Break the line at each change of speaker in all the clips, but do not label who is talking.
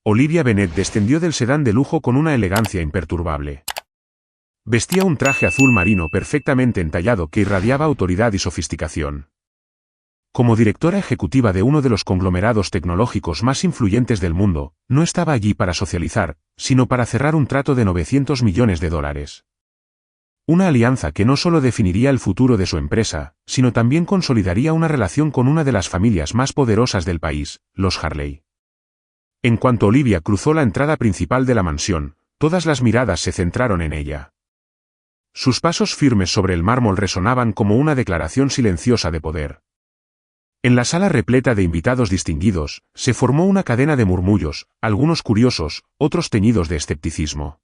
Olivia Bennet descendió del sedán de lujo con una elegancia imperturbable. Vestía un traje azul marino perfectamente entallado que irradiaba autoridad y sofisticación. Como directora ejecutiva de uno de los conglomerados tecnológicos más influyentes del mundo, no estaba allí para socializar, sino para cerrar un trato de $900 millones. Una alianza que no solo definiría el futuro de su empresa, sino también consolidaría una relación con una de las familias más poderosas del país, los Harley. En cuanto Olivia cruzó la entrada principal de la mansión, todas las miradas se centraron en ella. Sus pasos firmes sobre el mármol resonaban como una declaración silenciosa de poder. En la sala repleta de invitados distinguidos, se formó una cadena de murmullos, algunos curiosos, otros teñidos de escepticismo.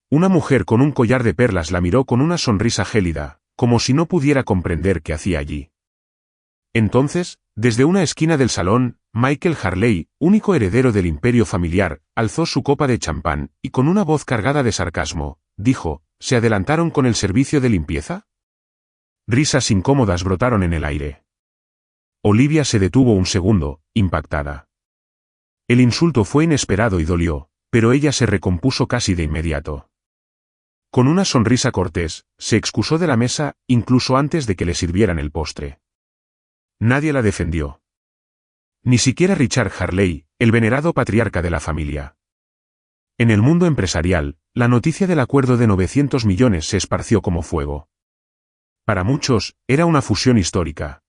Una mujer con un collar de perlas la miró con una sonrisa gélida, como si no pudiera comprender qué hacía allí. Entonces, desde una esquina del salón, Michael Harley, único heredero del imperio familiar, alzó su copa de champán, y con una voz cargada de sarcasmo, dijo: ¿Se adelantaron con el servicio de limpieza? Risas incómodas brotaron en el aire. Olivia se detuvo un segundo, impactada. El insulto fue inesperado y dolió, pero ella se recompuso casi de inmediato. Con una sonrisa cortés, se excusó de la mesa, incluso antes de que le sirvieran el postre. Nadie la defendió. Ni siquiera Richard Harley, el venerado patriarca de la familia. En el mundo empresarial, la noticia del acuerdo de 900 millones se esparció como fuego. Para muchos, era una fusión histórica.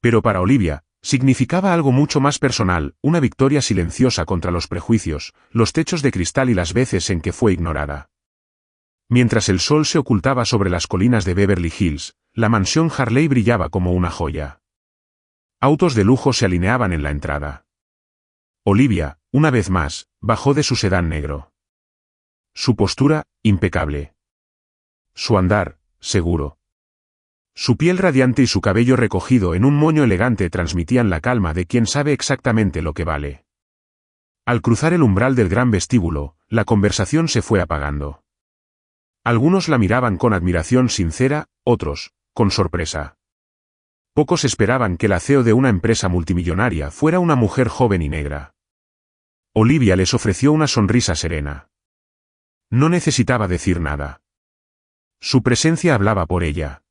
Pero para Olivia, significaba algo mucho más personal, una victoria silenciosa contra los prejuicios, los techos de cristal y las veces en que fue ignorada. Mientras el sol se ocultaba sobre las colinas de Beverly Hills, la mansión Harley brillaba como una joya. Autos de lujo se alineaban en la entrada. Olivia, una vez más, bajó de su sedán negro. Su postura, impecable. Su andar, seguro. Su piel radiante y su cabello recogido en un moño elegante transmitían la calma de quien sabe exactamente lo que vale. Al cruzar el umbral del gran vestíbulo, la conversación se fue apagando. Algunos la miraban con admiración sincera, otros, con sorpresa. Pocos esperaban que la CEO de una empresa multimillonaria fuera una mujer joven y negra. Olivia les ofreció una sonrisa serena. No necesitaba decir nada. Su presencia hablaba por ella.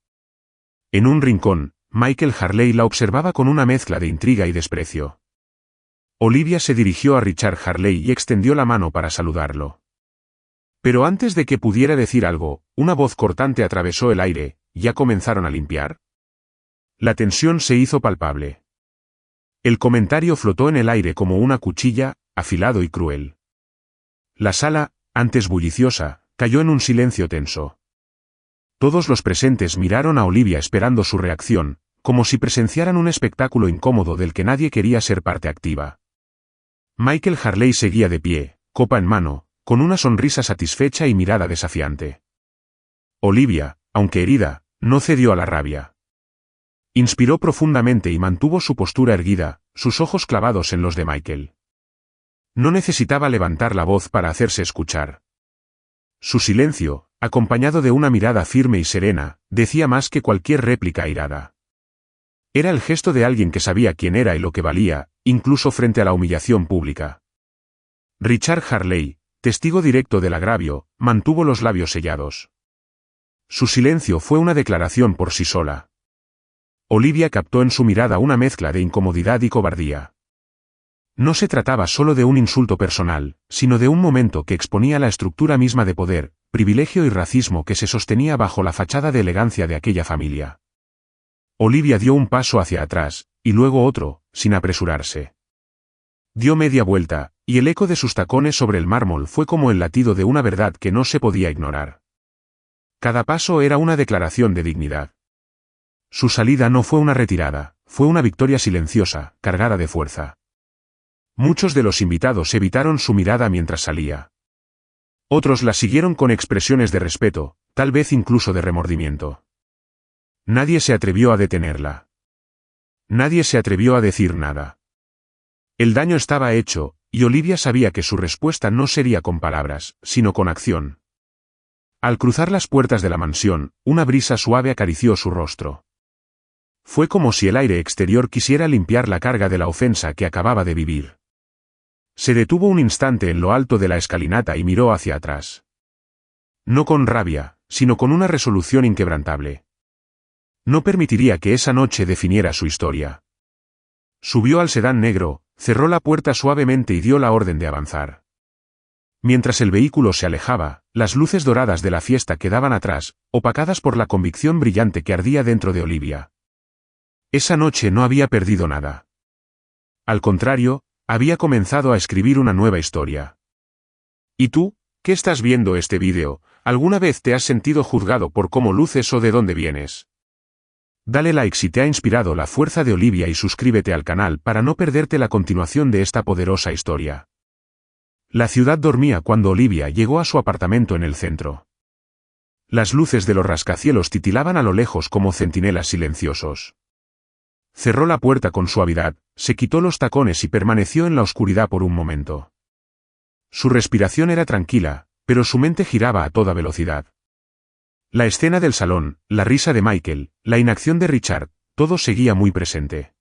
En un rincón, Michael Harley la observaba con una mezcla de intriga y desprecio. Olivia se dirigió a Richard Harley y extendió la mano para saludarlo. Pero antes de que pudiera decir algo, una voz cortante atravesó el aire: ¿ya comenzaron a limpiar? La tensión se hizo palpable. El comentario flotó en el aire como una cuchilla, afilado y cruel. La sala, antes bulliciosa, cayó en un silencio tenso. Todos los presentes miraron a Olivia esperando su reacción, como si presenciaran un espectáculo incómodo del que nadie quería ser parte activa. Michael Harley seguía de pie, copa en mano, con una sonrisa satisfecha y mirada desafiante. Olivia, aunque herida, no cedió a la rabia. Inspiró profundamente y mantuvo su postura erguida, sus ojos clavados en los de Michael. No necesitaba levantar la voz para hacerse escuchar. Su silencio, acompañado de una mirada firme y serena, decía más que cualquier réplica airada. Era el gesto de alguien que sabía quién era y lo que valía, incluso frente a la humillación pública. Richard Harley, testigo directo del agravio, mantuvo los labios sellados. Su silencio fue una declaración por sí sola. Olivia captó en su mirada una mezcla de incomodidad y cobardía. No se trataba solo de un insulto personal, sino de un momento que exponía la estructura misma de poder, privilegio y racismo que se sostenía bajo la fachada de elegancia de aquella familia. Olivia dio un paso hacia atrás, y luego otro, sin apresurarse. Dio media vuelta, y el eco de sus tacones sobre el mármol fue como el latido de una verdad que no se podía ignorar. Cada paso era una declaración de dignidad. Su salida no fue una retirada, fue una victoria silenciosa, cargada de fuerza. Muchos de los invitados evitaron su mirada mientras salía. Otros la siguieron con expresiones de respeto, tal vez incluso de remordimiento. Nadie se atrevió a detenerla. Nadie se atrevió a decir nada. El daño estaba hecho, y Olivia sabía que su respuesta no sería con palabras, sino con acción. Al cruzar las puertas de la mansión, una brisa suave acarició su rostro. Fue como si el aire exterior quisiera limpiar la carga de la ofensa que acababa de vivir. Se detuvo un instante en lo alto de la escalinata y miró hacia atrás. No con rabia, sino con una resolución inquebrantable. No permitiría que esa noche definiera su historia. Subió al sedán negro, cerró la puerta suavemente y dio la orden de avanzar. Mientras el vehículo se alejaba, las luces doradas de la fiesta quedaban atrás, opacadas por la convicción brillante que ardía dentro de Olivia. Esa noche no había perdido nada. Al contrario, había comenzado a escribir una nueva historia. ¿Y tú, que estás viendo este vídeo, alguna vez te has sentido juzgado por cómo luces o de dónde vienes? Dale like si te ha inspirado la fuerza de Olivia y suscríbete al canal para no perderte la continuación de esta poderosa historia. La ciudad dormía cuando Olivia llegó a su apartamento en el centro. Las luces de los rascacielos titilaban a lo lejos como centinelas silenciosos. Cerró la puerta con suavidad, se quitó los tacones y permaneció en la oscuridad por un momento. Su respiración era tranquila, pero su mente giraba a toda velocidad. La escena del salón, la risa de Michael, la inacción de Richard, todo seguía muy presente.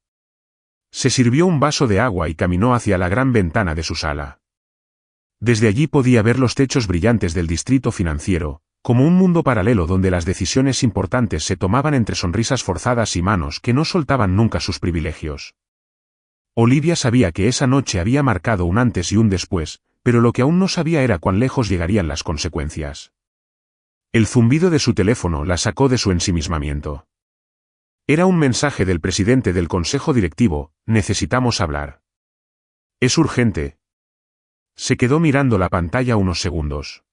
Se sirvió un vaso de agua y caminó hacia la gran ventana de su sala. Desde allí podía ver los techos brillantes del distrito financiero, como un mundo paralelo donde las decisiones importantes se tomaban entre sonrisas forzadas y manos que no soltaban nunca sus privilegios. Olivia sabía que esa noche había marcado un antes y un después, pero lo que aún no sabía era cuán lejos llegarían las consecuencias. El zumbido de su teléfono la sacó de su ensimismamiento. Era un mensaje del presidente del consejo directivo: necesitamos hablar. Es urgente. Se quedó mirando la pantalla unos segundos.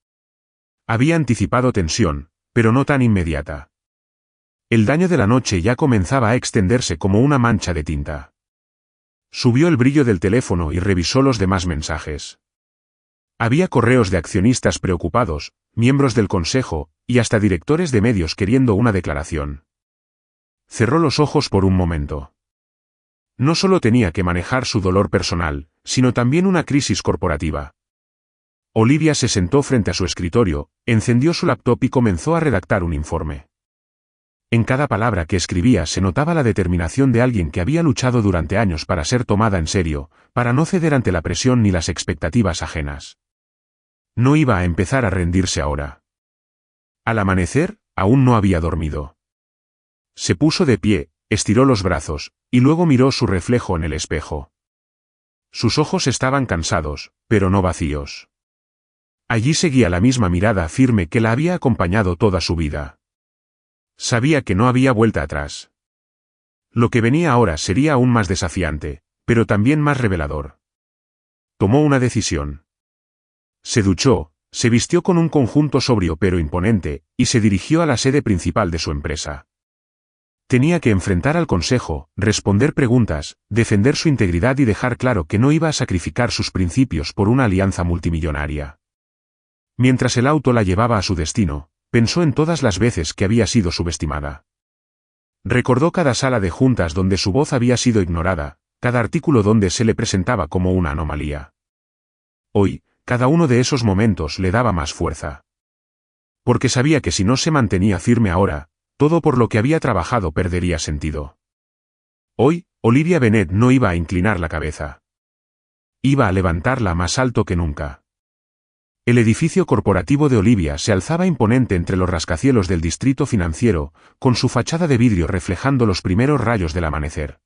Había anticipado tensión, pero no tan inmediata. El daño de la noche ya comenzaba a extenderse como una mancha de tinta. Subió el brillo del teléfono y revisó los demás mensajes. Había correos de accionistas preocupados, miembros del consejo, y hasta directores de medios queriendo una declaración. Cerró los ojos por un momento. No solo tenía que manejar su dolor personal, sino también una crisis corporativa. Olivia se sentó frente a su escritorio, encendió su laptop y comenzó a redactar un informe. En cada palabra que escribía se notaba la determinación de alguien que había luchado durante años para ser tomada en serio, para no ceder ante la presión ni las expectativas ajenas. No iba a empezar a rendirse ahora. Al amanecer, aún no había dormido. Se puso de pie, estiró los brazos, y luego miró su reflejo en el espejo. Sus ojos estaban cansados, pero no vacíos. Allí seguía la misma mirada firme que la había acompañado toda su vida. Sabía que no había vuelta atrás. Lo que venía ahora sería aún más desafiante, pero también más revelador. Tomó una decisión. Se duchó, se vistió con un conjunto sobrio pero imponente, y se dirigió a la sede principal de su empresa. Tenía que enfrentar al consejo, responder preguntas, defender su integridad y dejar claro que no iba a sacrificar sus principios por una alianza multimillonaria. Mientras el auto la llevaba a su destino, pensó en todas las veces que había sido subestimada. Recordó cada sala de juntas donde su voz había sido ignorada, cada artículo donde se le presentaba como una anomalía. Hoy, cada uno de esos momentos le daba más fuerza. Porque sabía que si no se mantenía firme ahora, todo por lo que había trabajado perdería sentido. Hoy, Olivia Bennet no iba a inclinar la cabeza. Iba a levantarla más alto que nunca. El edificio corporativo de Olivia se alzaba imponente entre los rascacielos del distrito financiero, con su fachada de vidrio reflejando los primeros rayos del amanecer.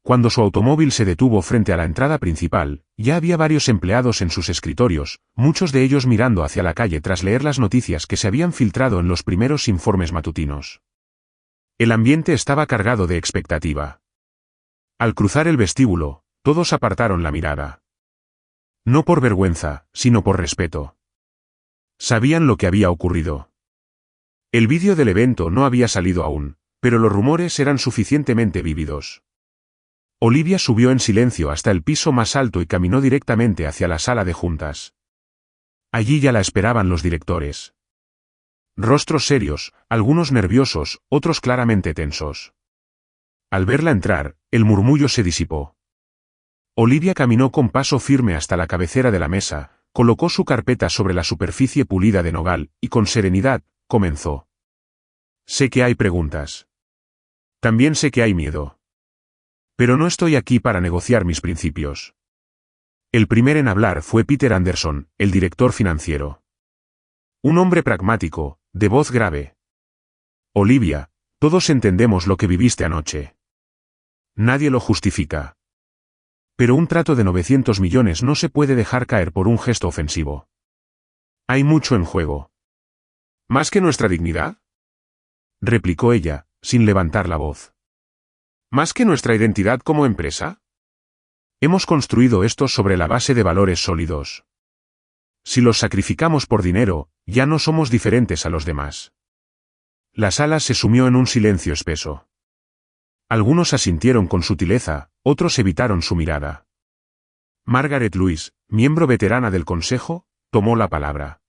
Cuando su automóvil se detuvo frente a la entrada principal, ya había varios empleados en sus escritorios, muchos de ellos mirando hacia la calle tras leer las noticias que se habían filtrado en los primeros informes matutinos. El ambiente estaba cargado de expectativa. Al cruzar el vestíbulo, todos apartaron la mirada. No por vergüenza, sino por respeto. Sabían lo que había ocurrido. El vídeo del evento no había salido aún, pero los rumores eran suficientemente vívidos. Olivia subió en silencio hasta el piso más alto y caminó directamente hacia la sala de juntas. Allí ya la esperaban los directores. Rostros serios, algunos nerviosos, otros claramente tensos. Al verla entrar, el murmullo se disipó. Olivia caminó con paso firme hasta la cabecera de la mesa, colocó su carpeta sobre la superficie pulida de nogal, y con serenidad, comenzó. Sé que hay preguntas. También sé que hay miedo. Pero no estoy aquí para negociar mis principios. El primer en hablar fue Peter Anderson, el director financiero. Un hombre pragmático, de voz grave. Olivia, todos entendemos lo que viviste anoche. Nadie lo justifica. Pero un trato de 900 millones no se puede dejar caer por un gesto ofensivo. Hay mucho en juego. ¿Más que nuestra dignidad?, replicó ella, sin levantar la voz. ¿Más que nuestra identidad como empresa? Hemos construido esto sobre la base de valores sólidos. Si los sacrificamos por dinero, ya no somos diferentes a los demás. La sala se sumió en un silencio espeso. Algunos asintieron con sutileza, otros evitaron su mirada. Margaret Lewis, miembro veterana del Consejo, tomó la palabra.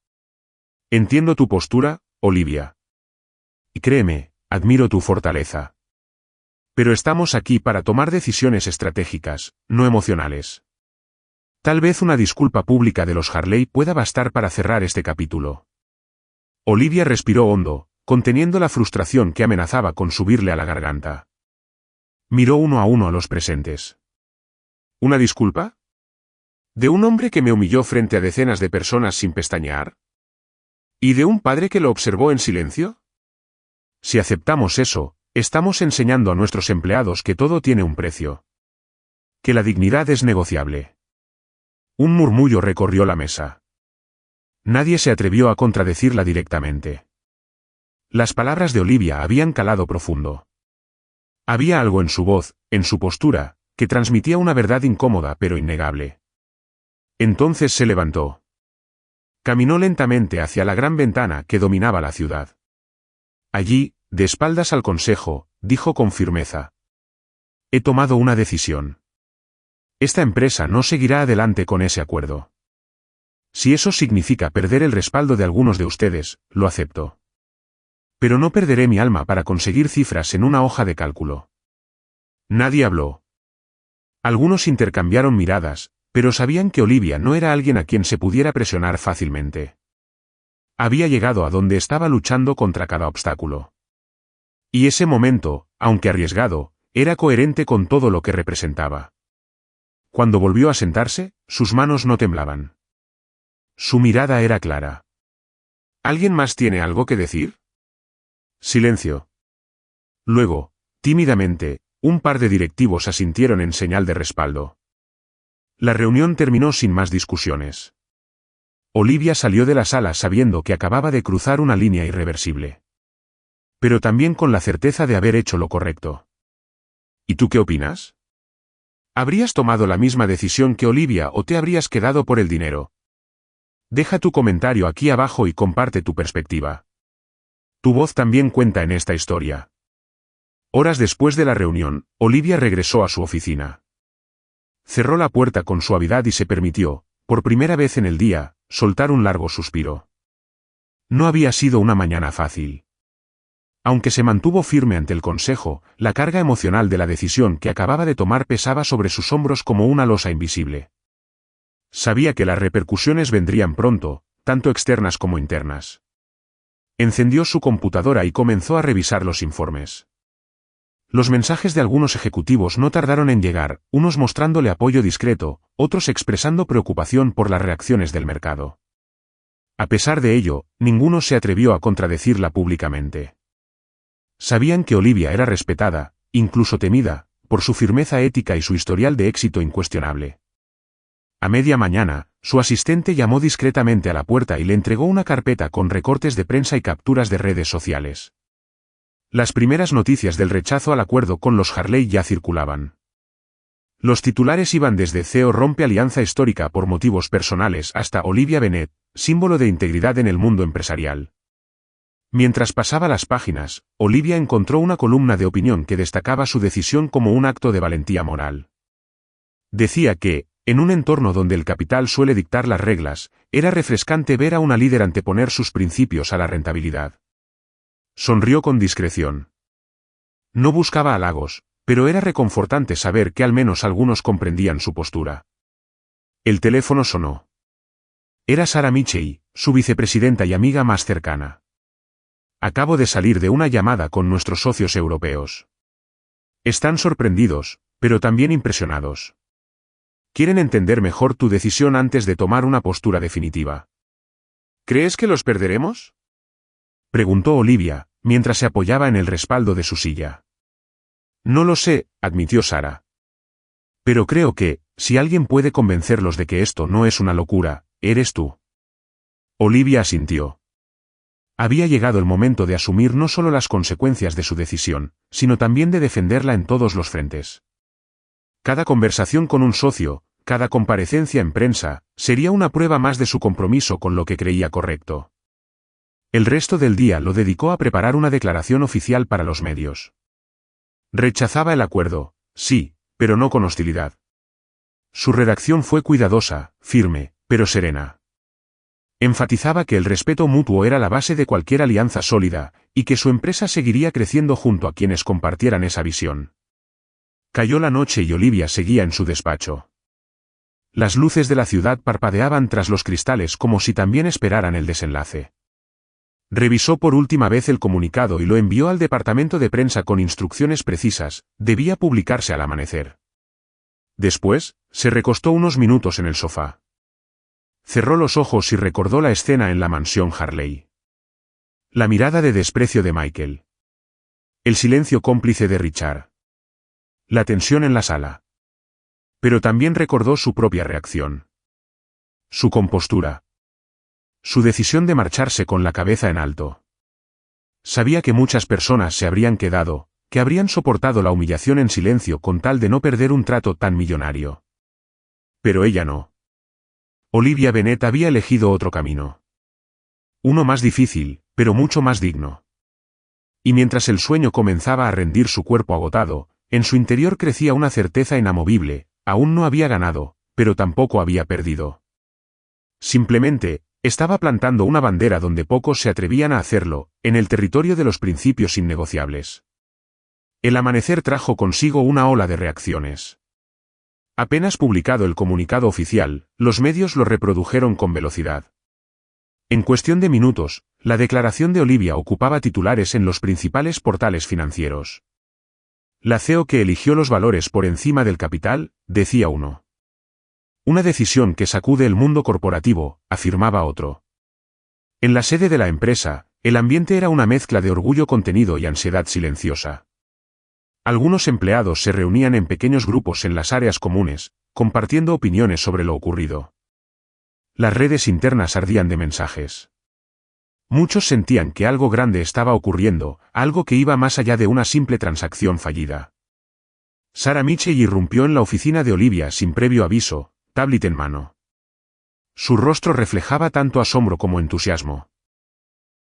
Entiendo tu postura, Olivia. Y créeme, admiro tu fortaleza. Pero estamos aquí para tomar decisiones estratégicas, no emocionales. Tal vez una disculpa pública de los Harley pueda bastar para cerrar este capítulo. Olivia respiró hondo, conteniendo la frustración que amenazaba con subirle a la garganta. Miró uno a los presentes. ¿Una disculpa? ¿De un hombre que me humilló frente a decenas de personas sin pestañear? ¿Y de un padre que lo observó en silencio? Si aceptamos eso, estamos enseñando a nuestros empleados que todo tiene un precio. Que la dignidad es negociable. Un murmullo recorrió la mesa. Nadie se atrevió a contradecirla directamente. Las palabras de Olivia habían calado profundo. Había algo en su voz, en su postura, que transmitía una verdad incómoda pero innegable. Entonces se levantó. Caminó lentamente hacia la gran ventana que dominaba la ciudad. Allí, de espaldas al consejo, dijo con firmeza. He tomado una decisión. Esta empresa no seguirá adelante con ese acuerdo. Si eso significa perder el respaldo de algunos de ustedes, lo acepto. Pero no perderé mi alma para conseguir cifras en una hoja de cálculo. Nadie habló. Algunos intercambiaron miradas, pero sabían que Olivia no era alguien a quien se pudiera presionar fácilmente. Había llegado a donde estaba luchando contra cada obstáculo. Y ese momento, aunque arriesgado, era coherente con todo lo que representaba. Cuando volvió a sentarse, sus manos no temblaban. Su mirada era clara. ¿Alguien más tiene algo que decir? Silencio. Luego, tímidamente, un par de directivos asintieron en señal de respaldo. La reunión terminó sin más discusiones. Olivia salió de la sala sabiendo que acababa de cruzar una línea irreversible. Pero también con la certeza de haber hecho lo correcto. ¿Y tú qué opinas? ¿Habrías tomado la misma decisión que Olivia o te habrías quedado por el dinero? Deja tu comentario aquí abajo y comparte tu perspectiva. Tu voz también cuenta en esta historia. Horas después de la reunión, Olivia regresó a su oficina. Cerró la puerta con suavidad y se permitió, por primera vez en el día, soltar un largo suspiro. No había sido una mañana fácil. Aunque se mantuvo firme ante el consejo, la carga emocional de la decisión que acababa de tomar pesaba sobre sus hombros como una losa invisible. Sabía que las repercusiones vendrían pronto, tanto externas como internas. Encendió su computadora y comenzó a revisar los informes. Los mensajes de algunos ejecutivos no tardaron en llegar, unos mostrándole apoyo discreto, otros expresando preocupación por las reacciones del mercado. A pesar de ello, ninguno se atrevió a contradecirla públicamente. Sabían que Olivia era respetada, incluso temida, por su firmeza ética y su historial de éxito incuestionable. A media mañana, su asistente llamó discretamente a la puerta y le entregó una carpeta con recortes de prensa y capturas de redes sociales. Las primeras noticias del rechazo al acuerdo con los Harley ya circulaban. Los titulares iban desde CEO rompe alianza histórica por motivos personales hasta Olivia Bennett, símbolo de integridad en el mundo empresarial. Mientras pasaba las páginas, Olivia encontró una columna de opinión que destacaba su decisión como un acto de valentía moral. Decía que, en un entorno donde el capital suele dictar las reglas, era refrescante ver a una líder anteponer sus principios a la rentabilidad. Sonrió con discreción. No buscaba halagos, pero era reconfortante saber que al menos algunos comprendían su postura. El teléfono sonó. Era Sarah Michey, su vicepresidenta y amiga más cercana. Acabo de salir de una llamada con nuestros socios europeos. Están sorprendidos, pero también impresionados. Quieren entender mejor tu decisión antes de tomar una postura definitiva. ¿Crees que los perderemos?, preguntó Olivia, mientras se apoyaba en el respaldo de su silla. No lo sé, admitió Sarah. Pero creo que, si alguien puede convencerlos de que esto no es una locura, eres tú. Olivia asintió. Había llegado el momento de asumir no solo las consecuencias de su decisión, sino también de defenderla en todos los frentes. Cada conversación con un socio, cada comparecencia en prensa, sería una prueba más de su compromiso con lo que creía correcto. El resto del día lo dedicó a preparar una declaración oficial para los medios. Rechazaba el acuerdo, sí, pero no con hostilidad. Su redacción fue cuidadosa, firme, pero serena. Enfatizaba que el respeto mutuo era la base de cualquier alianza sólida, y que su empresa seguiría creciendo junto a quienes compartieran esa visión. Cayó la noche y Olivia seguía en su despacho. Las luces de la ciudad parpadeaban tras los cristales como si también esperaran el desenlace. Revisó por última vez el comunicado y lo envió al departamento de prensa con instrucciones precisas: debía publicarse al amanecer. Después, se recostó unos minutos en el sofá. Cerró los ojos y recordó la escena en la mansión Harley. La mirada de desprecio de Michael. El silencio cómplice de Richard. La tensión en la sala. Pero también recordó su propia reacción. Su compostura. Su decisión de marcharse con la cabeza en alto. Sabía que muchas personas se habrían quedado, que habrían soportado la humillación en silencio con tal de no perder un trato tan millonario. Pero ella no. Olivia Bennet había elegido otro camino. Uno más difícil, pero mucho más digno. Y mientras el sueño comenzaba a rendir su cuerpo agotado, en su interior crecía una certeza inamovible: aún no había ganado, pero tampoco había perdido. Simplemente, estaba plantando una bandera donde pocos se atrevían a hacerlo, en el territorio de los principios innegociables. El amanecer trajo consigo una ola de reacciones. Apenas publicado el comunicado oficial, los medios lo reprodujeron con velocidad. En cuestión de minutos, la declaración de Olivia ocupaba titulares en los principales portales financieros. La CEO que eligió los valores por encima del capital, decía uno. Una decisión que sacude el mundo corporativo, afirmaba otro. En la sede de la empresa, el ambiente era una mezcla de orgullo contenido y ansiedad silenciosa. Algunos empleados se reunían en pequeños grupos en las áreas comunes, compartiendo opiniones sobre lo ocurrido. Las redes internas ardían de mensajes. Muchos sentían que algo grande estaba ocurriendo, algo que iba más allá de una simple transacción fallida. Sarah Mitchell irrumpió en la oficina de Olivia sin previo aviso, tablet en mano. Su rostro reflejaba tanto asombro como entusiasmo.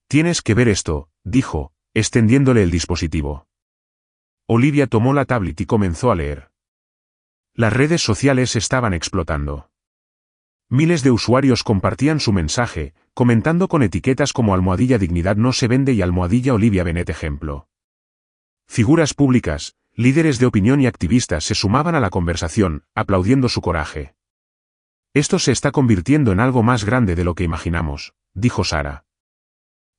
«Tienes que ver esto», dijo, extendiéndole el dispositivo. Olivia tomó la tablet y comenzó a leer. Las redes sociales estaban explotando. Miles de usuarios compartían su mensaje, comentando con etiquetas como #dignidad no se vende y #Olivia Bennet ejemplo. Figuras públicas, líderes de opinión y activistas se sumaban a la conversación, aplaudiendo su coraje. «Esto se está convirtiendo en algo más grande de lo que imaginamos», dijo Sarah.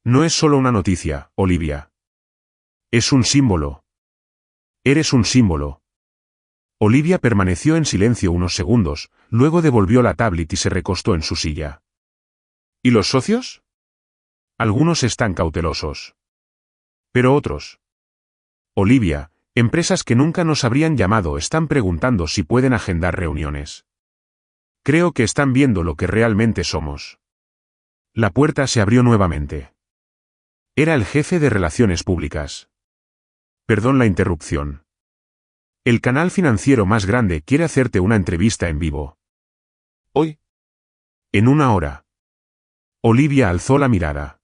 «No es solo una noticia, Olivia. Es un símbolo. Eres un símbolo». Olivia permaneció en silencio unos segundos, luego devolvió la tablet y se recostó en su silla. ¿Y los socios? Algunos están cautelosos. Pero otros. Olivia, empresas que nunca nos habrían llamado están preguntando si pueden agendar reuniones. Creo que están viendo lo que realmente somos. La puerta se abrió nuevamente. Era el jefe de relaciones públicas. Perdón la interrupción. El canal financiero más grande quiere hacerte una entrevista en vivo. ¿Hoy? En 1 hora. Olivia alzó la mirada.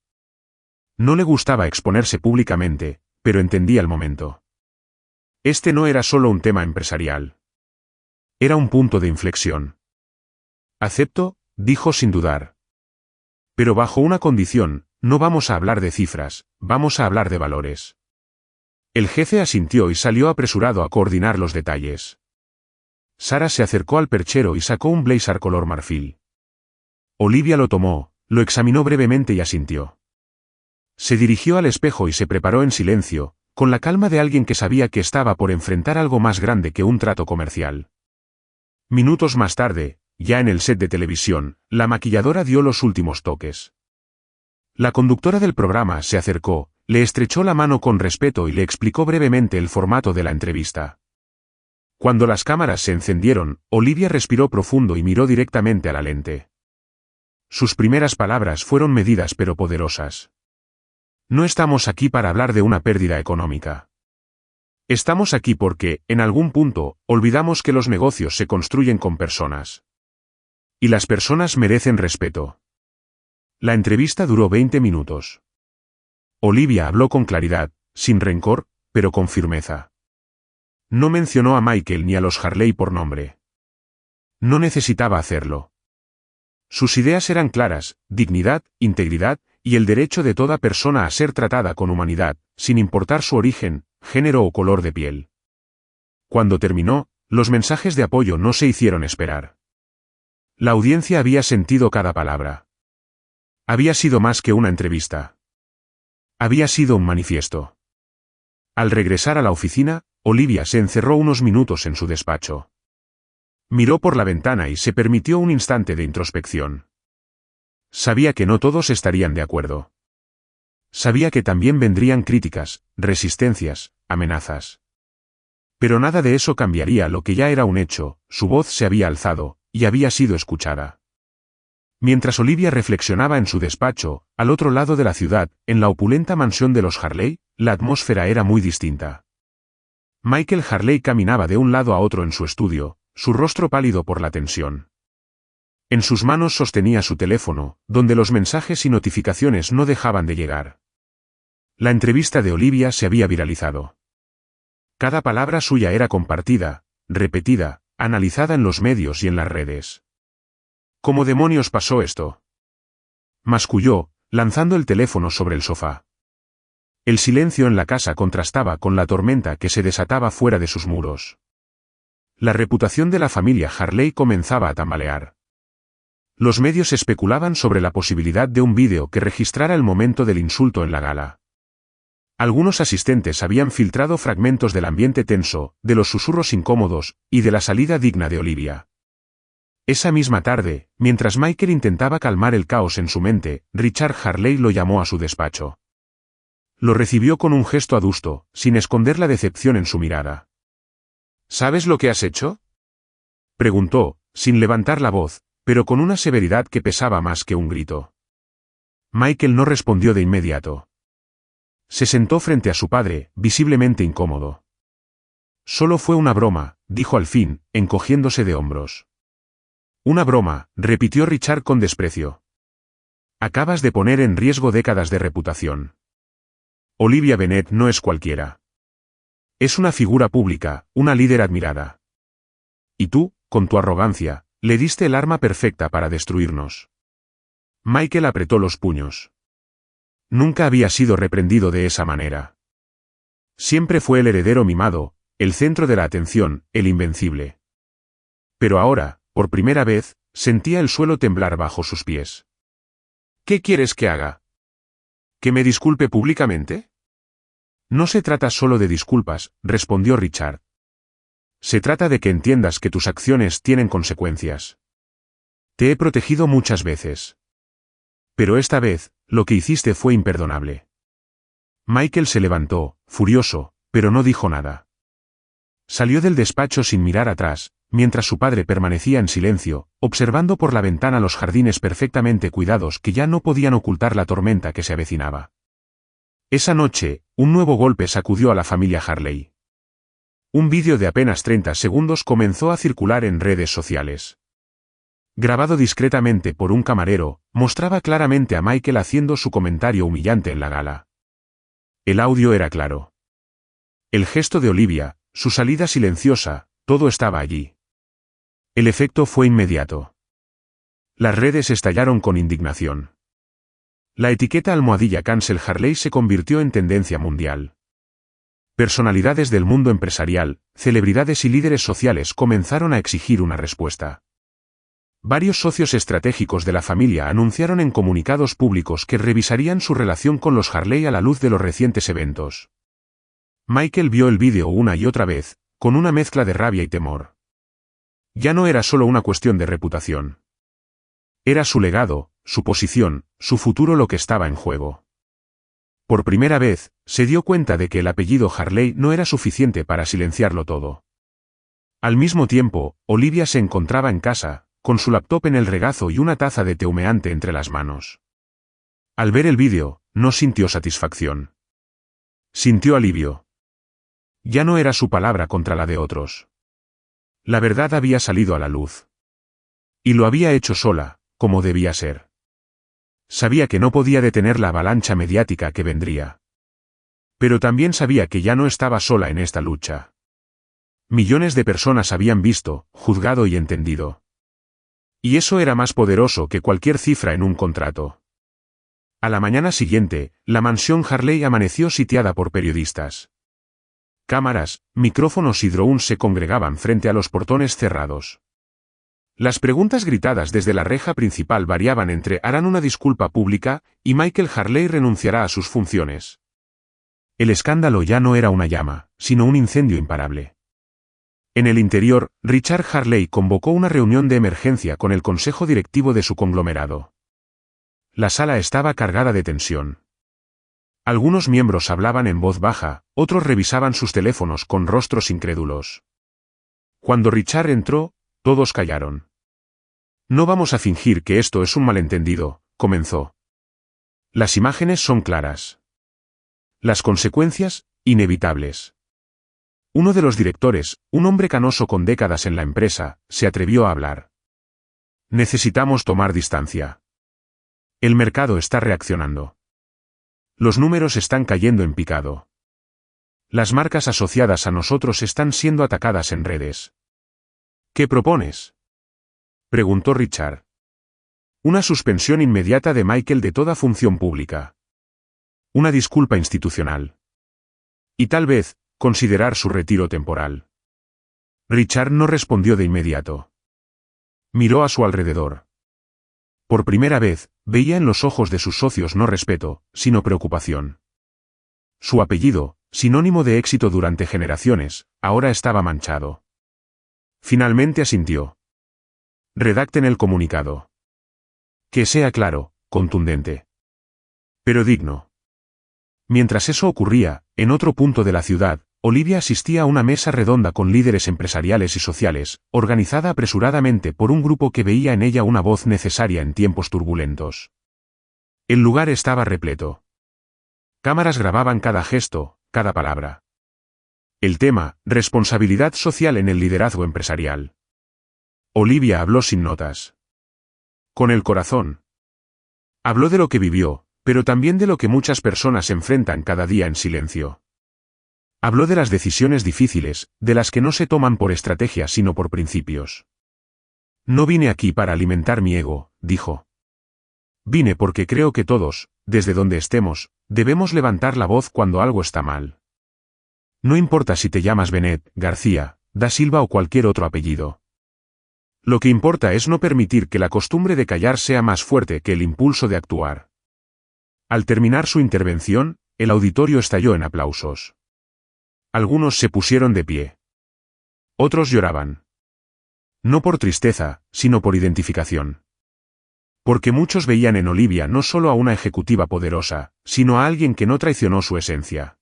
No le gustaba exponerse públicamente, pero entendía el momento. Este no era solo un tema empresarial. Era un punto de inflexión. «Acepto», dijo sin dudar. «Pero bajo una condición, no vamos a hablar de cifras, vamos a hablar de valores». El jefe asintió y salió apresurado a coordinar los detalles. Sarah se acercó al perchero y sacó un blazer color marfil. Olivia lo tomó, lo examinó brevemente y asintió. Se dirigió al espejo y se preparó en silencio, con la calma de alguien que sabía que estaba por enfrentar algo más grande que un trato comercial. Minutos más tarde, ya en el set de televisión, la maquilladora dio los últimos toques. La conductora del programa se acercó, le estrechó la mano con respeto y le explicó brevemente el formato de la entrevista. Cuando las cámaras se encendieron, Olivia respiró profundo y miró directamente a la lente. Sus primeras palabras fueron medidas pero poderosas. No estamos aquí para hablar de una pérdida económica. Estamos aquí porque, en algún punto, olvidamos que los negocios se construyen con personas. Y las personas merecen respeto. La entrevista duró 20 minutos. Olivia habló con claridad, sin rencor, pero con firmeza. No mencionó a Michael ni a los Harley por nombre. No necesitaba hacerlo. Sus ideas eran claras: dignidad, integridad, y el derecho de toda persona a ser tratada con humanidad, sin importar su origen, género o color de piel. Cuando terminó, los mensajes de apoyo no se hicieron esperar. La audiencia había sentido cada palabra. Había sido más que una entrevista. Había sido un manifiesto. Al regresar a la oficina, Olivia se encerró unos minutos en su despacho. Miró por la ventana y se permitió un instante de introspección. Sabía que no todos estarían de acuerdo. Sabía que también vendrían críticas, resistencias, amenazas. Pero nada de eso cambiaría lo que ya era un hecho: su voz se había alzado, y había sido escuchada. Mientras Olivia reflexionaba en su despacho, al otro lado de la ciudad, en la opulenta mansión de los Harley, la atmósfera era muy distinta. Michael Harley caminaba de un lado a otro en su estudio, su rostro pálido por la tensión. En sus manos sostenía su teléfono, donde los mensajes y notificaciones no dejaban de llegar. La entrevista de Olivia se había viralizado. Cada palabra suya era compartida, repetida, analizada en los medios y en las redes. ¿Cómo demonios pasó esto?, masculló, lanzando el teléfono sobre el sofá. El silencio en la casa contrastaba con la tormenta que se desataba fuera de sus muros. La reputación de la familia Harley comenzaba a tambalear. Los medios especulaban sobre la posibilidad de un vídeo que registrara el momento del insulto en la gala. Algunos asistentes habían filtrado fragmentos del ambiente tenso, de los susurros incómodos, y de la salida digna de Olivia. Esa misma tarde, mientras Michael intentaba calmar el caos en su mente, Richard Harley lo llamó a su despacho. Lo recibió con un gesto adusto, sin esconder la decepción en su mirada. ¿Sabes lo que has hecho?, preguntó, sin levantar la voz, pero con una severidad que pesaba más que un grito. Michael no respondió de inmediato. Se sentó frente a su padre, visiblemente incómodo. Solo fue una broma, dijo al fin, encogiéndose de hombros. Una broma, repitió Richard con desprecio. Acabas de poner en riesgo décadas de reputación. Olivia Bennet no es cualquiera. Es una figura pública, una líder admirada. Y tú, con tu arrogancia, le diste el arma perfecta para destruirnos. Michael apretó los puños. Nunca había sido reprendido de esa manera. Siempre fue el heredero mimado, el centro de la atención, el invencible. Pero ahora, por primera vez, sentía el suelo temblar bajo sus pies. ¿Qué quieres que haga? ¿Que me disculpe públicamente? No se trata solo de disculpas, respondió Richard. Se trata de que entiendas que tus acciones tienen consecuencias. Te he protegido muchas veces. Pero esta vez, lo que hiciste fue imperdonable. Michael se levantó, furioso, pero no dijo nada. Salió del despacho sin mirar atrás, mientras su padre permanecía en silencio, observando por la ventana los jardines perfectamente cuidados que ya no podían ocultar la tormenta que se avecinaba. Esa noche, un nuevo golpe sacudió a la familia Harley. Un vídeo de apenas 30 segundos comenzó a circular en redes sociales. Grabado discretamente por un camarero, mostraba claramente a Michael haciendo su comentario humillante en la gala. El audio era claro. El gesto de Olivia, su salida silenciosa, todo estaba allí. El efecto fue inmediato. Las redes estallaron con indignación. La etiqueta almohadilla Cancel Harley se convirtió en tendencia mundial. Personalidades del mundo empresarial, celebridades y líderes sociales comenzaron a exigir una respuesta. Varios socios estratégicos de la familia anunciaron en comunicados públicos que revisarían su relación con los Harley a la luz de los recientes eventos. Michael vio el vídeo una y otra vez, con una mezcla de rabia y temor. Ya no era solo una cuestión de reputación. Era su legado, su posición, su futuro lo que estaba en juego. Por primera vez, se dio cuenta de que el apellido Harley no era suficiente para silenciarlo todo. Al mismo tiempo, Olivia se encontraba en casa, con su laptop en el regazo y una taza de té humeante entre las manos. Al ver el vídeo, no sintió satisfacción. Sintió alivio. Ya no era su palabra contra la de otros. La verdad había salido a la luz. Y lo había hecho sola, como debía ser. Sabía que no podía detener la avalancha mediática que vendría. Pero también sabía que ya no estaba sola en esta lucha. Millones de personas habían visto, juzgado y entendido. Y eso era más poderoso que cualquier cifra en un contrato. A la mañana siguiente, la mansión Harley amaneció sitiada por periodistas. Cámaras, micrófonos y drones se congregaban frente a los portones cerrados. Las preguntas gritadas desde la reja principal variaban entre «harán una disculpa pública» y «Michael Harley renunciará a sus funciones». El escándalo ya no era una llama, sino un incendio imparable. En el interior, Richard Harley convocó una reunión de emergencia con el consejo directivo de su conglomerado. La sala estaba cargada de tensión. Algunos miembros hablaban en voz baja, otros revisaban sus teléfonos con rostros incrédulos. Cuando Richard entró, todos callaron. «No vamos a fingir que esto es un malentendido», comenzó. «Las imágenes son claras. Las consecuencias, inevitables». Uno de los directores, un hombre canoso con décadas en la empresa, se atrevió a hablar. «Necesitamos tomar distancia. El mercado está reaccionando. Los números están cayendo en picado. Las marcas asociadas a nosotros están siendo atacadas en redes». «¿Qué propones?», preguntó Richard. «Una suspensión inmediata de Michael de toda función pública. Una disculpa institucional. Y tal vez, considerar su retiro temporal». Richard no respondió de inmediato. Miró a su alrededor. Por primera vez, veía en los ojos de sus socios no respeto, sino preocupación. Su apellido, sinónimo de éxito durante generaciones, ahora estaba manchado. Finalmente asintió. «Redacten el comunicado. Que sea claro, contundente. Pero digno». Mientras eso ocurría, en otro punto de la ciudad, Olivia asistía a una mesa redonda con líderes empresariales y sociales, organizada apresuradamente por un grupo que veía en ella una voz necesaria en tiempos turbulentos. El lugar estaba repleto. Cámaras grababan cada gesto, cada palabra. El tema, responsabilidad social en el liderazgo empresarial. Olivia habló sin notas. Con el corazón. Habló de lo que vivió, pero también de lo que muchas personas enfrentan cada día en silencio. Habló de las decisiones difíciles, de las que no se toman por estrategia sino por principios. «No vine aquí para alimentar mi ego», dijo. «Vine porque creo que todos, desde donde estemos, debemos levantar la voz cuando algo está mal. No importa si te llamas Bennett, García, Da Silva o cualquier otro apellido. Lo que importa es no permitir que la costumbre de callar sea más fuerte que el impulso de actuar». Al terminar su intervención, el auditorio estalló en aplausos. Algunos se pusieron de pie. Otros lloraban. No por tristeza, sino por identificación. Porque muchos veían en Olivia no solo a una ejecutiva poderosa, sino a alguien que no traicionó su esencia.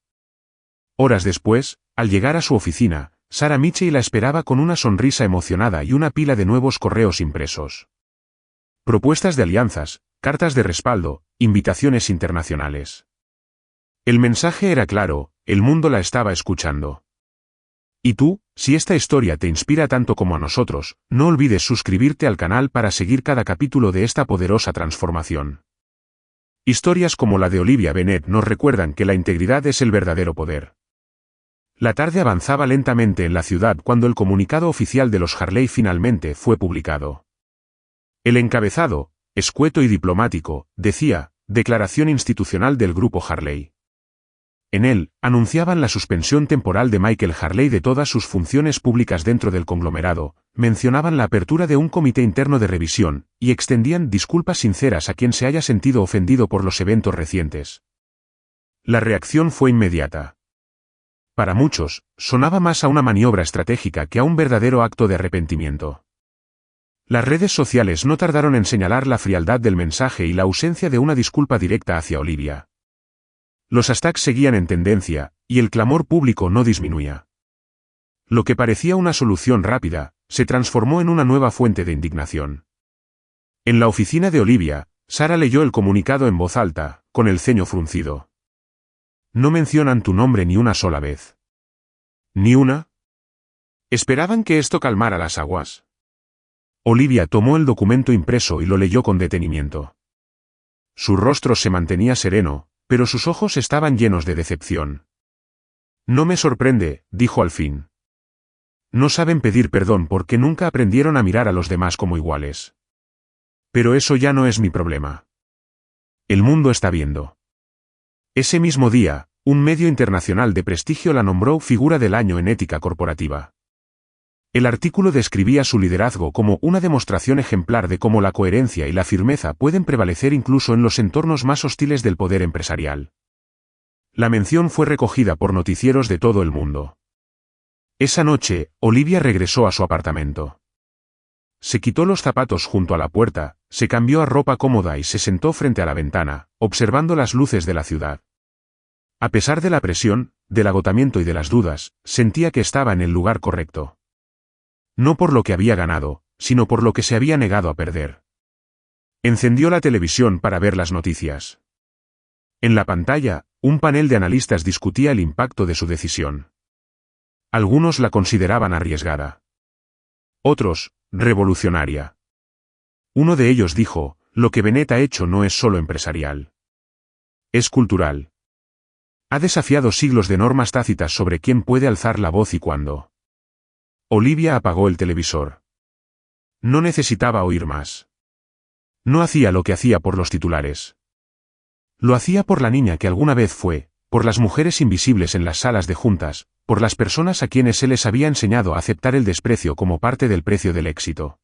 Horas después, al llegar a su oficina, Sarah Michey la esperaba con una sonrisa emocionada y una pila de nuevos correos impresos. Propuestas de alianzas, cartas de respaldo, invitaciones internacionales. El mensaje era claro, el mundo la estaba escuchando. Y tú, si esta historia te inspira tanto como a nosotros, no olvides suscribirte al canal para seguir cada capítulo de esta poderosa transformación. Historias como la de Olivia Bennett nos recuerdan que la integridad es el verdadero poder. La tarde avanzaba lentamente en la ciudad cuando el comunicado oficial de los Harley finalmente fue publicado. El encabezado, escueto y diplomático, decía, Declaración institucional del Grupo Harley. En él, anunciaban la suspensión temporal de Michael Harley de todas sus funciones públicas dentro del conglomerado, mencionaban la apertura de un comité interno de revisión, y extendían disculpas sinceras a quien se haya sentido ofendido por los eventos recientes. La reacción fue inmediata. Para muchos, sonaba más a una maniobra estratégica que a un verdadero acto de arrepentimiento. Las redes sociales no tardaron en señalar la frialdad del mensaje y la ausencia de una disculpa directa hacia Olivia. Los hashtags seguían en tendencia, y el clamor público no disminuía. Lo que parecía una solución rápida, se transformó en una nueva fuente de indignación. En la oficina de Olivia, Sara leyó el comunicado en voz alta, con el ceño fruncido. No mencionan tu nombre ni una sola vez. ¿Ni una? ¿Esperaban que esto calmara las aguas? Olivia tomó el documento impreso y lo leyó con detenimiento. Su rostro se mantenía sereno, pero sus ojos estaban llenos de decepción. No me sorprende, dijo al fin. No saben pedir perdón porque nunca aprendieron a mirar a los demás como iguales. Pero eso ya no es mi problema. El mundo está viendo. Ese mismo día, un medio internacional de prestigio la nombró figura del año en ética corporativa. El artículo describía su liderazgo como una demostración ejemplar de cómo la coherencia y la firmeza pueden prevalecer incluso en los entornos más hostiles del poder empresarial. La mención fue recogida por noticieros de todo el mundo. Esa noche, Olivia regresó a su apartamento. Se quitó los zapatos junto a la puerta, se cambió a ropa cómoda y se sentó frente a la ventana, observando las luces de la ciudad. A pesar de la presión, del agotamiento y de las dudas, sentía que estaba en el lugar correcto. No por lo que había ganado, sino por lo que se había negado a perder. Encendió la televisión para ver las noticias. En la pantalla, un panel de analistas discutía el impacto de su decisión. Algunos la consideraban arriesgada. Otros, revolucionaria. Uno de ellos dijo, lo que Bennett ha hecho no es solo empresarial. Es cultural. Ha desafiado siglos de normas tácitas sobre quién puede alzar la voz y cuándo. Olivia apagó el televisor. No necesitaba oír más. No hacía lo que hacía por los titulares. Lo hacía por la niña que alguna vez fue, por las mujeres invisibles en las salas de juntas, por las personas a quienes se les había enseñado a aceptar el desprecio como parte del precio del éxito.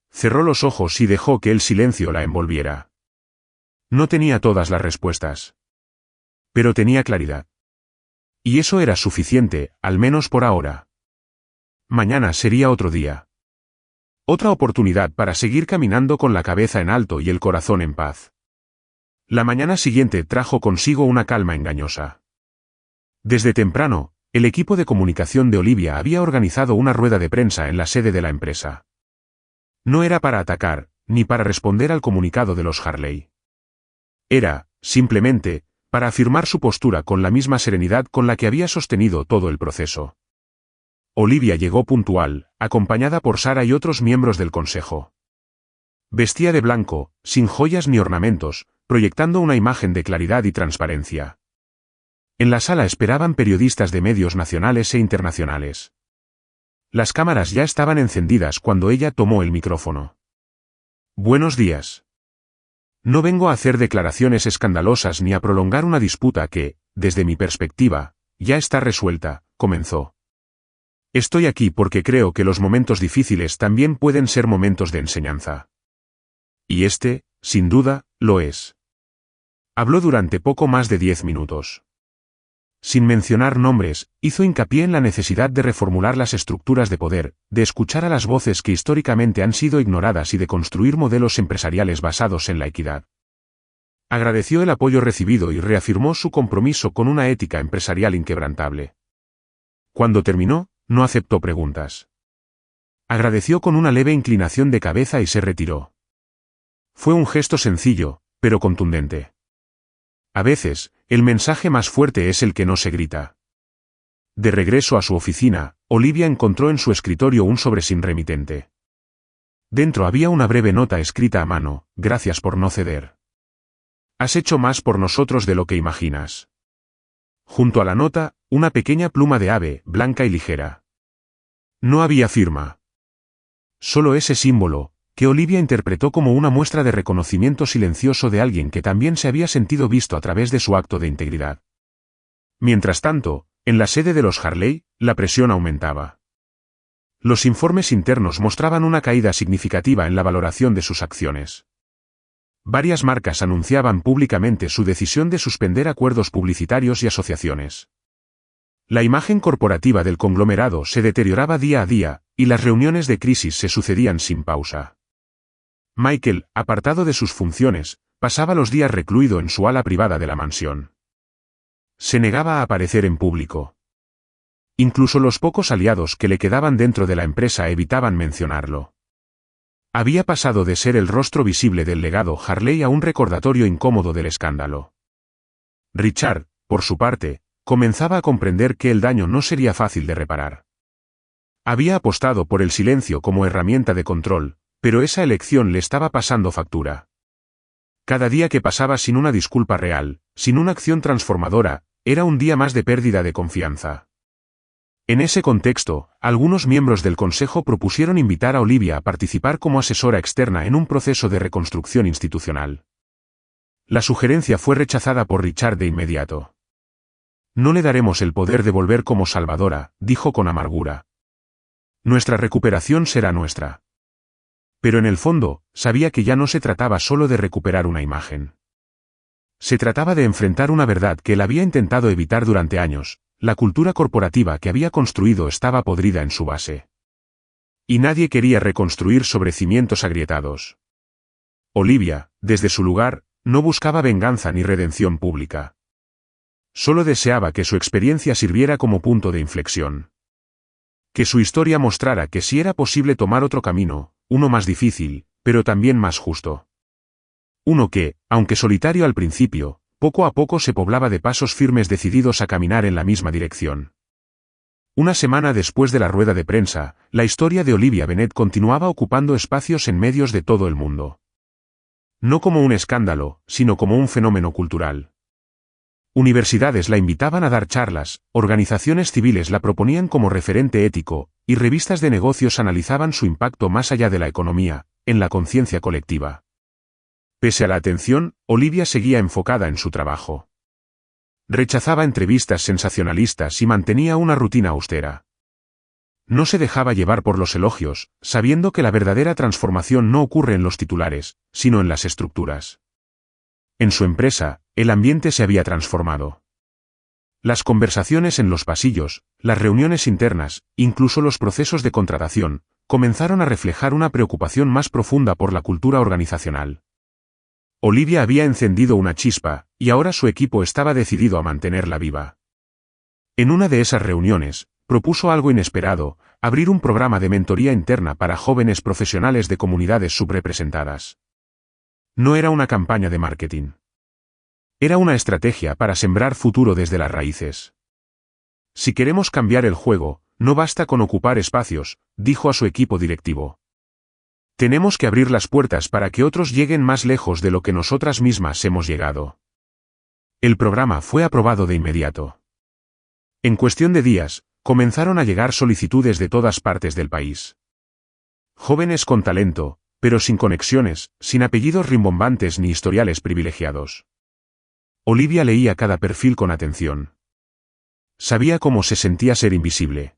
Cerró los ojos y dejó que el silencio la envolviera. No tenía todas las respuestas. Pero tenía claridad. Y eso era suficiente, al menos por ahora. Mañana sería otro día. Otra oportunidad para seguir caminando con la cabeza en alto y el corazón en paz. La mañana siguiente trajo consigo una calma engañosa. Desde temprano, el equipo de comunicación de Olivia había organizado una rueda de prensa en la sede de la empresa. No era para atacar, ni para responder al comunicado de los Harley. Era, simplemente, para afirmar su postura con la misma serenidad con la que había sostenido todo el proceso. Olivia llegó puntual, acompañada por Sara y otros miembros del consejo. Vestía de blanco, sin joyas ni ornamentos, proyectando una imagen de claridad y transparencia. En la sala esperaban periodistas de medios nacionales e internacionales. Las cámaras ya estaban encendidas cuando ella tomó el micrófono. Buenos días. No vengo a hacer declaraciones escandalosas ni a prolongar una disputa que, desde mi perspectiva, ya está resuelta, comenzó. Estoy aquí porque creo que los momentos difíciles también pueden ser momentos de enseñanza. Y este, sin duda, lo es. Habló durante poco más de 10 minutos. Sin mencionar nombres, hizo hincapié en la necesidad de reformular las estructuras de poder, de escuchar a las voces que históricamente han sido ignoradas y de construir modelos empresariales basados en la equidad. Agradeció el apoyo recibido y reafirmó su compromiso con una ética empresarial inquebrantable. Cuando terminó, no aceptó preguntas. Agradeció con una leve inclinación de cabeza y se retiró. Fue un gesto sencillo, pero contundente. A veces, el mensaje más fuerte es el que no se grita. De regreso a su oficina, Olivia encontró en su escritorio un sobre sin remitente. Dentro había una breve nota escrita a mano: gracias por no ceder. Has hecho más por nosotros de lo que imaginas. Junto a la nota, una pequeña pluma de ave, blanca y ligera. No había firma. Solo ese símbolo, que Olivia interpretó como una muestra de reconocimiento silencioso de alguien que también se había sentido visto a través de su acto de integridad. Mientras tanto, en la sede de los Harley, la presión aumentaba. Los informes internos mostraban una caída significativa en la valoración de sus acciones. Varias marcas anunciaban públicamente su decisión de suspender acuerdos publicitarios y asociaciones. La imagen corporativa del conglomerado se deterioraba día a día, y las reuniones de crisis se sucedían sin pausa. Michael, apartado de sus funciones, pasaba los días recluido en su ala privada de la mansión. Se negaba a aparecer en público. Incluso los pocos aliados que le quedaban dentro de la empresa evitaban mencionarlo. Había pasado de ser el rostro visible del legado Harley a un recordatorio incómodo del escándalo. Richard, por su parte, comenzaba a comprender que el daño no sería fácil de reparar. Había apostado por el silencio como herramienta de control, pero esa elección le estaba pasando factura. Cada día que pasaba sin una disculpa real, sin una acción transformadora, era un día más de pérdida de confianza. En ese contexto, algunos miembros del consejo propusieron invitar a Olivia a participar como asesora externa en un proceso de reconstrucción institucional. La sugerencia fue rechazada por Richard de inmediato. No le daremos el poder de volver como salvadora, dijo con amargura. Nuestra recuperación será nuestra. Pero en el fondo, sabía que ya no se trataba solo de recuperar una imagen. Se trataba de enfrentar una verdad que él había intentado evitar durante años. La cultura corporativa que había construido estaba podrida en su base. Y nadie quería reconstruir sobre cimientos agrietados. Olivia, desde su lugar, no buscaba venganza ni redención pública. Solo deseaba que su experiencia sirviera como punto de inflexión. Que su historia mostrara que sí era posible tomar otro camino, uno más difícil, pero también más justo. Uno que, aunque solitario al principio, poco a poco se poblaba de pasos firmes decididos a caminar en la misma dirección. Una semana después de la rueda de prensa, la historia de Olivia Bennett continuaba ocupando espacios en medios de todo el mundo. No como un escándalo, sino como un fenómeno cultural. Universidades la invitaban a dar charlas, organizaciones civiles la proponían como referente ético, y revistas de negocios analizaban su impacto más allá de la economía, en la conciencia colectiva. Pese a la atención, Olivia seguía enfocada en su trabajo. Rechazaba entrevistas sensacionalistas y mantenía una rutina austera. No se dejaba llevar por los elogios, sabiendo que la verdadera transformación no ocurre en los titulares, sino en las estructuras. En su empresa, el ambiente se había transformado. Las conversaciones en los pasillos, las reuniones internas, incluso los procesos de contratación, comenzaron a reflejar una preocupación más profunda por la cultura organizacional. Olivia había encendido una chispa, y ahora su equipo estaba decidido a mantenerla viva. En una de esas reuniones, propuso algo inesperado: abrir un programa de mentoría interna para jóvenes profesionales de comunidades subrepresentadas. No era una campaña de marketing. Era una estrategia para sembrar futuro desde las raíces. Si queremos cambiar el juego, no basta con ocupar espacios, dijo a su equipo directivo. Tenemos que abrir las puertas para que otros lleguen más lejos de lo que nosotras mismas hemos llegado. El programa fue aprobado de inmediato. En cuestión de días, comenzaron a llegar solicitudes de todas partes del país. Jóvenes con talento, pero sin conexiones, sin apellidos rimbombantes ni historiales privilegiados. Olivia leía cada perfil con atención. Sabía cómo se sentía ser invisible.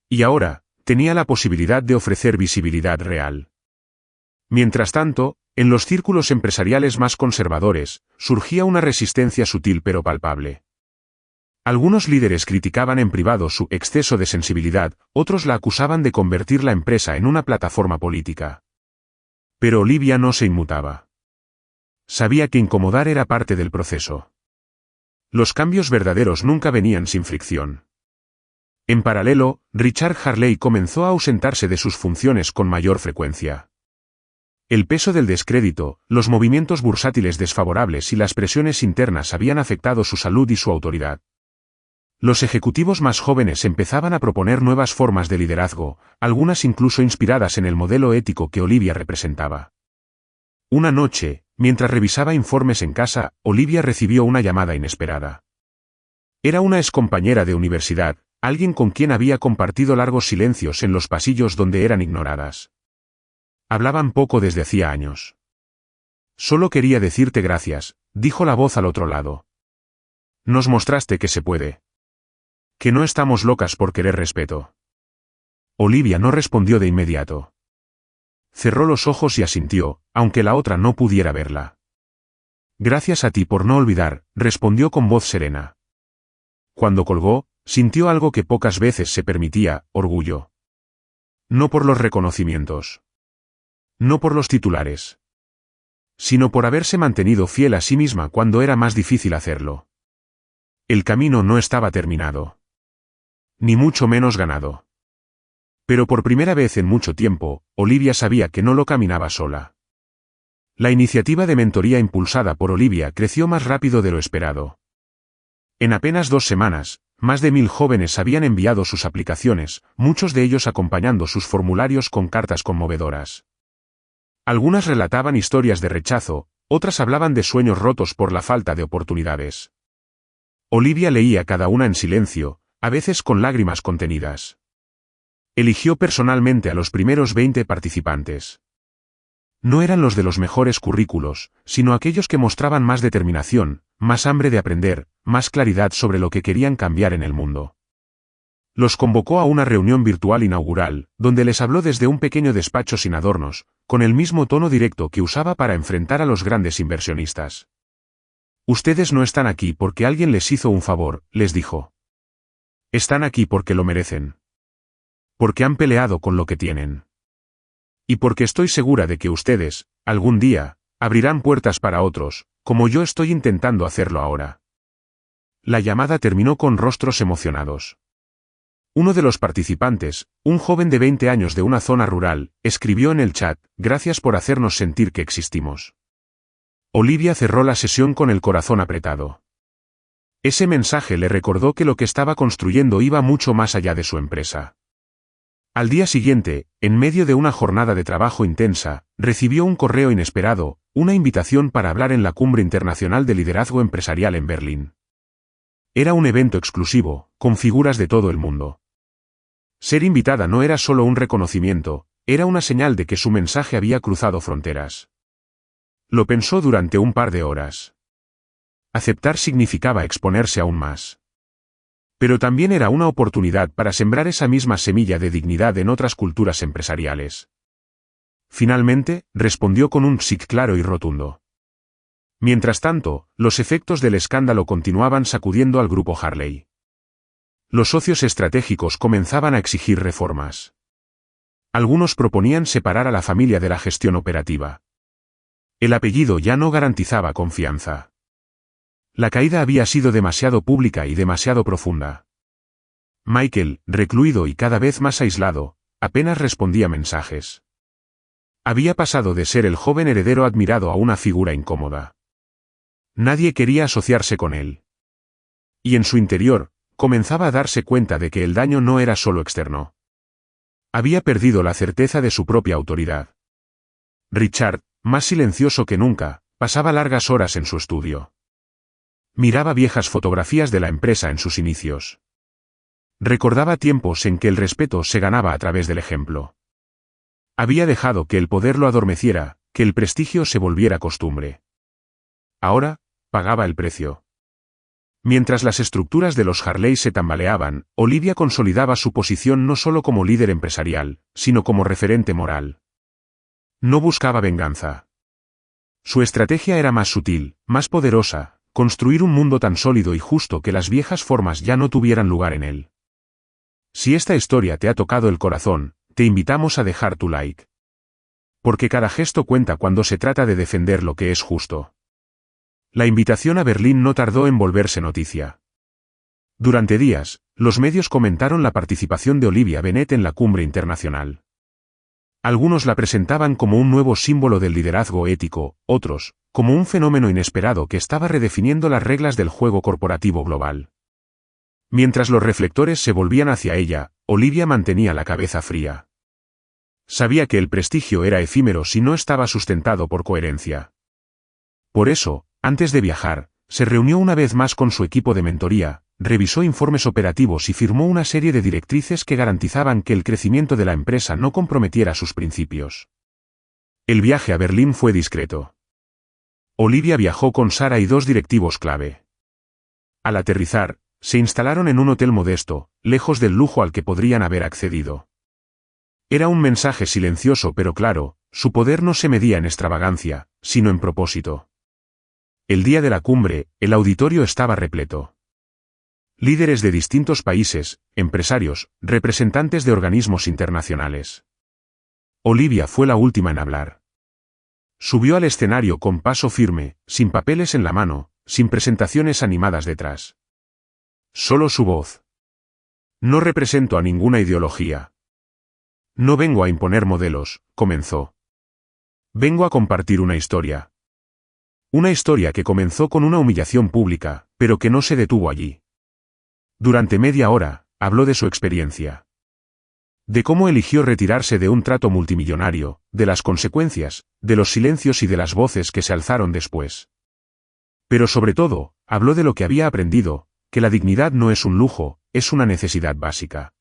Y ahora, tenía la posibilidad de ofrecer visibilidad real. Mientras tanto, en los círculos empresariales más conservadores, surgía una resistencia sutil pero palpable. Algunos líderes criticaban en privado su exceso de sensibilidad, otros la acusaban de convertir la empresa en una plataforma política. Pero Olivia no se inmutaba. Sabía que incomodar era parte del proceso. Los cambios verdaderos nunca venían sin fricción. En paralelo, Richard Harley comenzó a ausentarse de sus funciones con mayor frecuencia. El peso del descrédito, los movimientos bursátiles desfavorables y las presiones internas habían afectado su salud y su autoridad. Los ejecutivos más jóvenes empezaban a proponer nuevas formas de liderazgo, algunas incluso inspiradas en el modelo ético que Olivia representaba. Una noche, mientras revisaba informes en casa, Olivia recibió una llamada inesperada. Era una excompañera de universidad, alguien con quien había compartido largos silencios en los pasillos donde eran ignoradas. Hablaban poco desde hacía años. Solo quería decirte gracias, dijo la voz al otro lado. Nos mostraste que se puede. Que no estamos locas por querer respeto. Olivia no respondió de inmediato. Cerró los ojos y asintió, aunque la otra no pudiera verla. Gracias a ti por no olvidar, respondió con voz serena. Cuando colgó, sintió algo que pocas veces se permitía: orgullo. No por los reconocimientos. No por los titulares. Sino por haberse mantenido fiel a sí misma cuando era más difícil hacerlo. El camino no estaba terminado. Ni mucho menos ganado. Pero por primera vez en mucho tiempo, Olivia sabía que no lo caminaba sola. La iniciativa de mentoría impulsada por Olivia creció más rápido de lo esperado. En apenas 2 semanas, más de 1000 jóvenes habían enviado sus aplicaciones, muchos de ellos acompañando sus formularios con cartas conmovedoras. Algunas relataban historias de rechazo, otras hablaban de sueños rotos por la falta de oportunidades. Olivia leía cada una en silencio, a veces con lágrimas contenidas. Eligió personalmente a los primeros 20 participantes. No eran los de los mejores currículos, sino aquellos que mostraban más determinación, más hambre de aprender, más claridad sobre lo que querían cambiar en el mundo. Los convocó a una reunión virtual inaugural, donde les habló desde un pequeño despacho sin adornos, con el mismo tono directo que usaba para enfrentar a los grandes inversionistas. Ustedes no están aquí porque alguien les hizo un favor, les dijo. Están aquí porque lo merecen. Porque han peleado con lo que tienen. Y porque estoy segura de que ustedes, algún día, abrirán puertas para otros, como yo estoy intentando hacerlo ahora. La llamada terminó con rostros emocionados. Uno de los participantes, un joven de 20 años de una zona rural, escribió en el chat: gracias por hacernos sentir que existimos. Olivia cerró la sesión con el corazón apretado. Ese mensaje le recordó que lo que estaba construyendo iba mucho más allá de su empresa. Al día siguiente, en medio de una jornada de trabajo intensa, recibió un correo inesperado, una invitación para hablar en la Cumbre Internacional de Liderazgo Empresarial en Berlín. Era un evento exclusivo, con figuras de todo el mundo. Ser invitada no era solo un reconocimiento, era una señal de que su mensaje había cruzado fronteras. Lo pensó durante un par de horas. Aceptar significaba exponerse aún más. Pero también era una oportunidad para sembrar esa misma semilla de dignidad en otras culturas empresariales. Finalmente, respondió con un sí claro y rotundo. Mientras tanto, los efectos del escándalo continuaban sacudiendo al grupo Harley. Los socios estratégicos comenzaban a exigir reformas. Algunos proponían separar a la familia de la gestión operativa. El apellido ya no garantizaba confianza. La caída había sido demasiado pública y demasiado profunda. Michael, recluido y cada vez más aislado, apenas respondía mensajes. Había pasado de ser el joven heredero admirado a una figura incómoda. Nadie quería asociarse con él. Y en su interior, comenzaba a darse cuenta de que el daño no era solo externo. Había perdido la certeza de su propia autoridad. Richard, más silencioso que nunca, pasaba largas horas en su estudio. Miraba viejas fotografías de la empresa en sus inicios. Recordaba tiempos en que el respeto se ganaba a través del ejemplo. Había dejado que el poder lo adormeciera, que el prestigio se volviera costumbre. Ahora, pagaba el precio. Mientras las estructuras de los Harley se tambaleaban, Olivia consolidaba su posición no solo como líder empresarial, sino como referente moral. No buscaba venganza. Su estrategia era más sutil, más poderosa: construir un mundo tan sólido y justo que las viejas formas ya no tuvieran lugar en él. Si esta historia te ha tocado el corazón, te invitamos a dejar tu like. Porque cada gesto cuenta cuando se trata de defender lo que es justo. La invitación a Berlín no tardó en volverse noticia. Durante días, los medios comentaron la participación de Olivia Bennett en la cumbre internacional. Algunos la presentaban como un nuevo símbolo del liderazgo ético, otros, como un fenómeno inesperado que estaba redefiniendo las reglas del juego corporativo global. Mientras los reflectores se volvían hacia ella, Olivia mantenía la cabeza fría. Sabía que el prestigio era efímero si no estaba sustentado por coherencia. Por eso, antes de viajar, se reunió una vez más con su equipo de mentoría, revisó informes operativos y firmó una serie de directrices que garantizaban que el crecimiento de la empresa no comprometiera sus principios. El viaje a Berlín fue discreto. Olivia viajó con Sara y 2 directivos clave. Al aterrizar, se instalaron en un hotel modesto, lejos del lujo al que podrían haber accedido. Era un mensaje silencioso pero claro: su poder no se medía en extravagancia, sino en propósito. El día de la cumbre, el auditorio estaba repleto. Líderes de distintos países, empresarios, representantes de organismos internacionales. Olivia fue la última en hablar. Subió al escenario con paso firme, sin papeles en la mano, sin presentaciones animadas detrás. Solo su voz. No represento a ninguna ideología. No vengo a imponer modelos, comenzó. Vengo a compartir una historia. Una historia que comenzó con una humillación pública, pero que no se detuvo allí. Durante media hora, habló de su experiencia. De cómo eligió retirarse de un trato multimillonario, de las consecuencias, de los silencios y de las voces que se alzaron después. Pero sobre todo, habló de lo que había aprendido, que la dignidad no es un lujo, es una necesidad básica.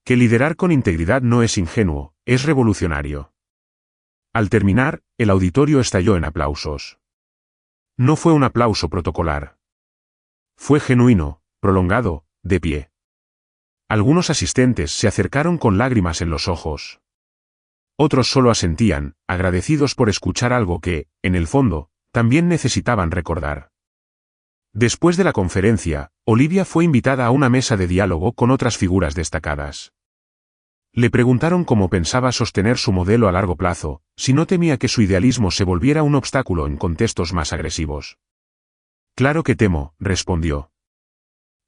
Que liderar con integridad no es ingenuo, es revolucionario. Al terminar, el auditorio estalló en aplausos. No fue un aplauso protocolar. Fue genuino, prolongado, de pie. Algunos asistentes se acercaron con lágrimas en los ojos. Otros solo asentían, agradecidos por escuchar algo que, en el fondo, también necesitaban recordar. Después de la conferencia, Olivia fue invitada a una mesa de diálogo con otras figuras destacadas. Le preguntaron cómo pensaba sostener su modelo a largo plazo, si no temía que su idealismo se volviera un obstáculo en contextos más agresivos. Claro que temo, respondió.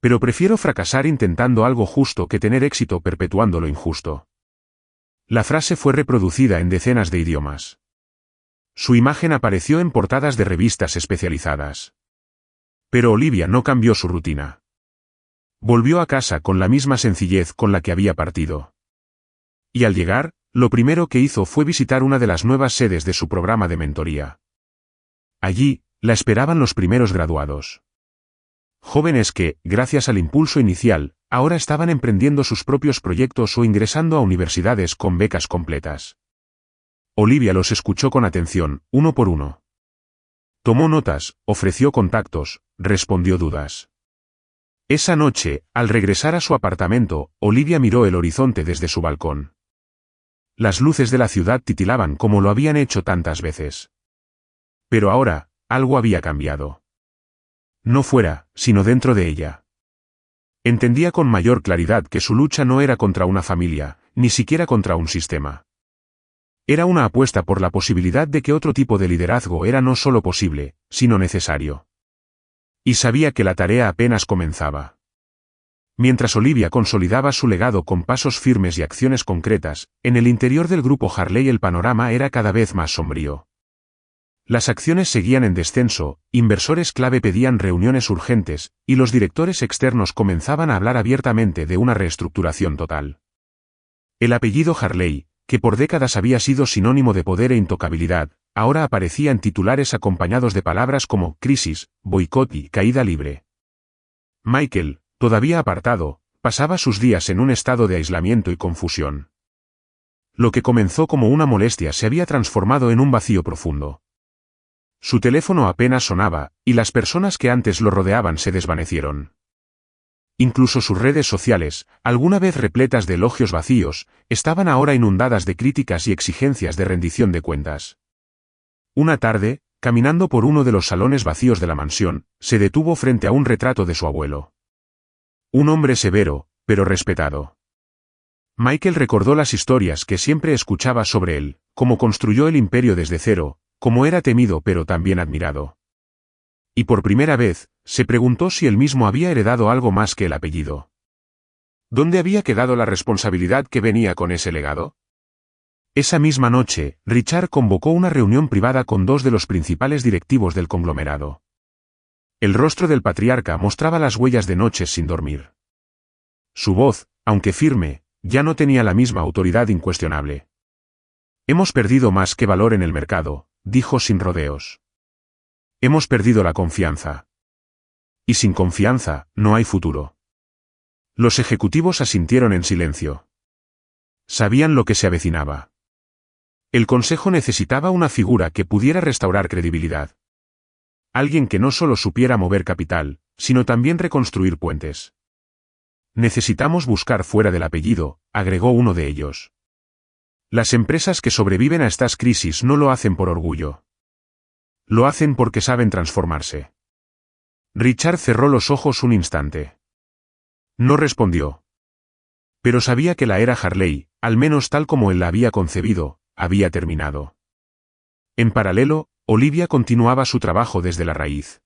Pero prefiero fracasar intentando algo justo que tener éxito perpetuando lo injusto. La frase fue reproducida en decenas de idiomas. Su imagen apareció en portadas de revistas especializadas. Pero Olivia no cambió su rutina. Volvió a casa con la misma sencillez con la que había partido. Y al llegar, lo primero que hizo fue visitar una de las nuevas sedes de su programa de mentoría. Allí, la esperaban los primeros graduados. Jóvenes que, gracias al impulso inicial, ahora estaban emprendiendo sus propios proyectos o ingresando a universidades con becas completas. Olivia los escuchó con atención, uno por uno. Tomó notas, ofreció contactos, respondió dudas. Esa noche, al regresar a su apartamento, Olivia miró el horizonte desde su balcón. Las luces de la ciudad titilaban como lo habían hecho tantas veces. Pero ahora, algo había cambiado. No fuera, sino dentro de ella. Entendía con mayor claridad que su lucha no era contra una familia, ni siquiera contra un sistema. Era una apuesta por la posibilidad de que otro tipo de liderazgo era no solo posible, sino necesario. Y sabía que la tarea apenas comenzaba. Mientras Olivia consolidaba su legado con pasos firmes y acciones concretas, en el interior del grupo Harley el panorama era cada vez más sombrío. Las acciones seguían en descenso, inversores clave pedían reuniones urgentes, y los directores externos comenzaban a hablar abiertamente de una reestructuración total. El apellido Harley, que por décadas había sido sinónimo de poder e intocabilidad, ahora aparecía en titulares acompañados de palabras como crisis, boicot y caída libre. Michael, todavía apartado, pasaba sus días en un estado de aislamiento y confusión. Lo que comenzó como una molestia se había transformado en un vacío profundo. Su teléfono apenas sonaba, y las personas que antes lo rodeaban se desvanecieron. Incluso sus redes sociales, alguna vez repletas de elogios vacíos, estaban ahora inundadas de críticas y exigencias de rendición de cuentas. Una tarde, caminando por uno de los salones vacíos de la mansión, se detuvo frente a un retrato de su abuelo. Un hombre severo, pero respetado. Michael recordó las historias que siempre escuchaba sobre él, cómo construyó el imperio desde cero, cómo era temido pero también admirado. Y por primera vez, se preguntó si él mismo había heredado algo más que el apellido. ¿Dónde había quedado la responsabilidad que venía con ese legado? Esa misma noche, Richard convocó una reunión privada con dos de los principales directivos del conglomerado. El rostro del patriarca mostraba las huellas de noches sin dormir. Su voz, aunque firme, ya no tenía la misma autoridad incuestionable. Hemos perdido más que valor en el mercado, dijo sin rodeos. Hemos perdido la confianza. Y sin confianza, no hay futuro. Los ejecutivos asintieron en silencio. Sabían lo que se avecinaba. El consejo necesitaba una figura que pudiera restaurar credibilidad. Alguien que no solo supiera mover capital, sino también reconstruir puentes. Necesitamos buscar fuera del apellido, agregó uno de ellos. Las empresas que sobreviven a estas crisis no lo hacen por orgullo. Lo hacen porque saben transformarse. Richard cerró los ojos un instante. No respondió. Pero sabía que la era Harley, al menos tal como él la había concebido, había terminado. En paralelo, Olivia continuaba su trabajo desde la raíz.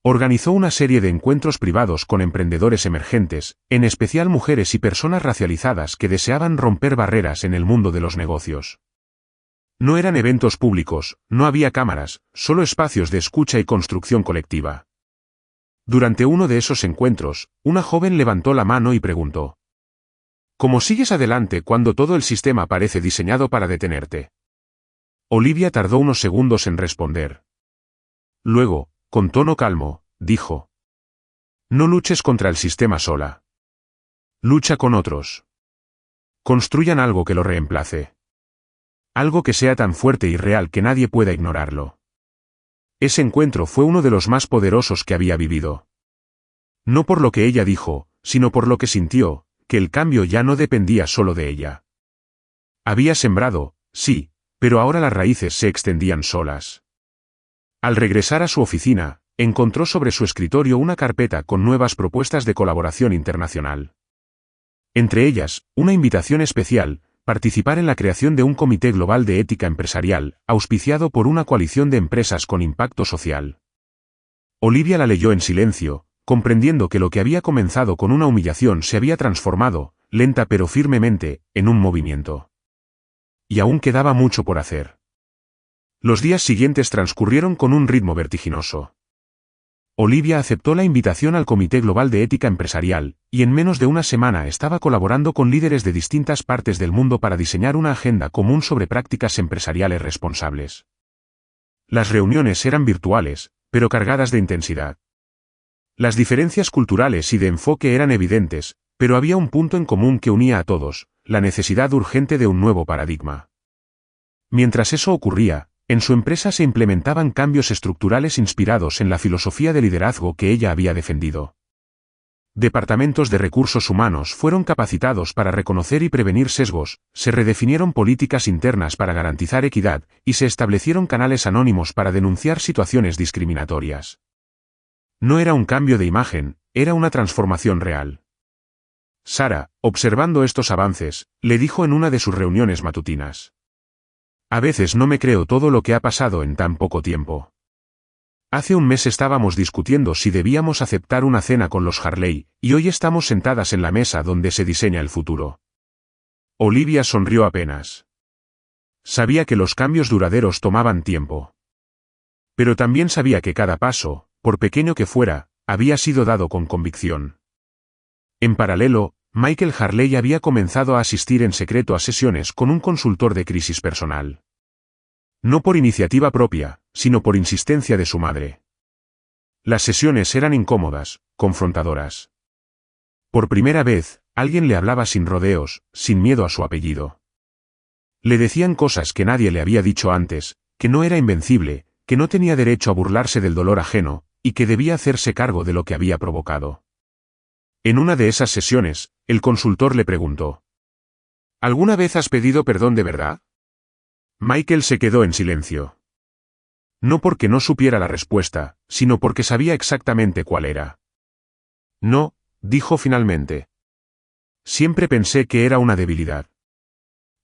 Organizó una serie de encuentros privados con emprendedores emergentes, en especial mujeres y personas racializadas que deseaban romper barreras en el mundo de los negocios. No eran eventos públicos, no había cámaras, solo espacios de escucha y construcción colectiva. Durante uno de esos encuentros, una joven levantó la mano y preguntó: ¿cómo sigues adelante cuando todo el sistema parece diseñado para detenerte? Olivia tardó unos segundos en responder. Luego, con tono calmo, dijo: no luches contra el sistema sola. Lucha con otros. Construyan algo que lo reemplace. Algo que sea tan fuerte y real que nadie pueda ignorarlo. Ese encuentro fue uno de los más poderosos que había vivido. No por lo que ella dijo, sino por lo que sintió, que el cambio ya no dependía solo de ella. Había sembrado, sí, pero ahora las raíces se extendían solas. Al regresar a su oficina, encontró sobre su escritorio una carpeta con nuevas propuestas de colaboración internacional. Entre ellas, una invitación especial: participar en la creación de un comité global de ética empresarial, auspiciado por una coalición de empresas con impacto social. Olivia la leyó en silencio, comprendiendo que lo que había comenzado con una humillación se había transformado, lenta pero firmemente, en un movimiento. Y aún quedaba mucho por hacer. Los días siguientes transcurrieron con un ritmo vertiginoso. Olivia aceptó la invitación al Comité Global de Ética Empresarial, y en menos de una semana estaba colaborando con líderes de distintas partes del mundo para diseñar una agenda común sobre prácticas empresariales responsables. Las reuniones eran virtuales, pero cargadas de intensidad. Las diferencias culturales y de enfoque eran evidentes, pero había un punto en común que unía a todos: la necesidad urgente de un nuevo paradigma. Mientras eso ocurría, en su empresa se implementaban cambios estructurales inspirados en la filosofía de liderazgo que ella había defendido. Departamentos de recursos humanos fueron capacitados para reconocer y prevenir sesgos, se redefinieron políticas internas para garantizar equidad, y se establecieron canales anónimos para denunciar situaciones discriminatorias. No era un cambio de imagen, era una transformación real. Sara, observando estos avances, le dijo en una de sus reuniones matutinas: a veces no me creo todo lo que ha pasado en tan poco tiempo. Hace un mes estábamos discutiendo si debíamos aceptar una cena con los Harley, y hoy estamos sentadas en la mesa donde se diseña el futuro. Olivia sonrió apenas. Sabía que los cambios duraderos tomaban tiempo. Pero también sabía que cada paso, por pequeño que fuera, había sido dado con convicción. En paralelo, Michael Harley había comenzado a asistir en secreto a sesiones con un consultor de crisis personal. No por iniciativa propia, sino por insistencia de su madre. Las sesiones eran incómodas, confrontadoras. Por primera vez, alguien le hablaba sin rodeos, sin miedo a su apellido. Le decían cosas que nadie le había dicho antes: que no era invencible, que no tenía derecho a burlarse del dolor ajeno, y que debía hacerse cargo de lo que había provocado. En una de esas sesiones, el consultor le preguntó: ¿alguna vez has pedido perdón de verdad? Michael se quedó en silencio. No porque no supiera la respuesta, sino porque sabía exactamente cuál era. No, dijo finalmente. Siempre pensé que era una debilidad.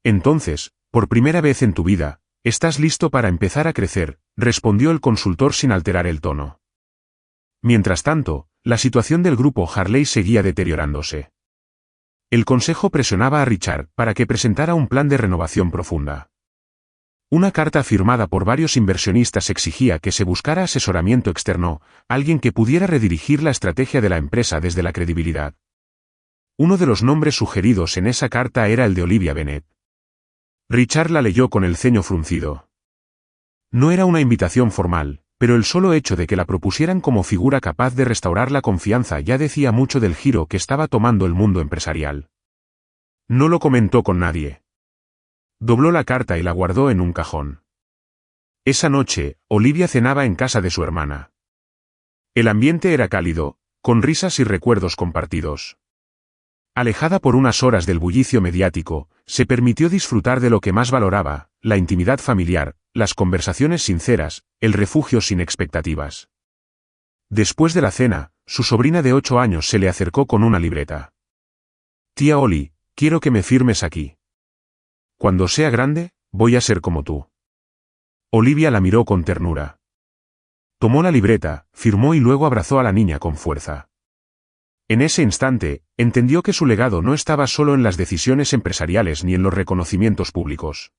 Entonces, por primera vez en tu vida, estás listo para empezar a crecer, respondió el consultor sin alterar el tono. Mientras tanto, la situación del grupo Harley seguía deteriorándose. El consejo presionaba a Richard para que presentara un plan de renovación profunda. Una carta firmada por varios inversionistas exigía que se buscara asesoramiento externo, alguien que pudiera redirigir la estrategia de la empresa desde la credibilidad. Uno de los nombres sugeridos en esa carta era el de Olivia Bennett. Richard la leyó con el ceño fruncido. No era una invitación formal, pero el solo hecho de que la propusieran como figura capaz de restaurar la confianza ya decía mucho del giro que estaba tomando el mundo empresarial. No lo comentó con nadie. Dobló la carta y la guardó en un cajón. Esa noche, Olivia cenaba en casa de su hermana. El ambiente era cálido, con risas y recuerdos compartidos. Alejada por unas horas del bullicio mediático, se permitió disfrutar de lo que más valoraba: la intimidad familiar, las conversaciones sinceras, el refugio sin expectativas. Después de la cena, su sobrina de 8 años se le acercó con una libreta. «Tía Ollie, quiero que me firmes aquí. Cuando sea grande, voy a ser como tú». Olivia la miró con ternura. Tomó la libreta, firmó y luego abrazó a la niña con fuerza. En ese instante, entendió que su legado no estaba solo en las decisiones empresariales ni en los reconocimientos públicos.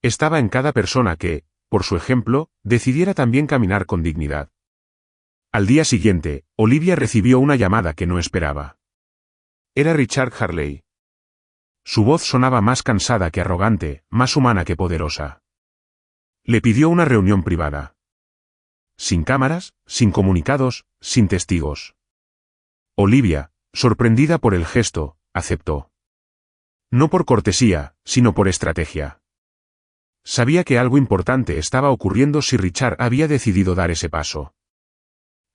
Estaba en cada persona que, por su ejemplo, decidiera también caminar con dignidad. Al día siguiente, Olivia recibió una llamada que no esperaba. Era Richard Harley. Su voz sonaba más cansada que arrogante, más humana que poderosa. Le pidió una reunión privada. Sin cámaras, sin comunicados, sin testigos. Olivia, sorprendida por el gesto, aceptó. No por cortesía, sino por estrategia. Sabía que algo importante estaba ocurriendo si Richard había decidido dar ese paso.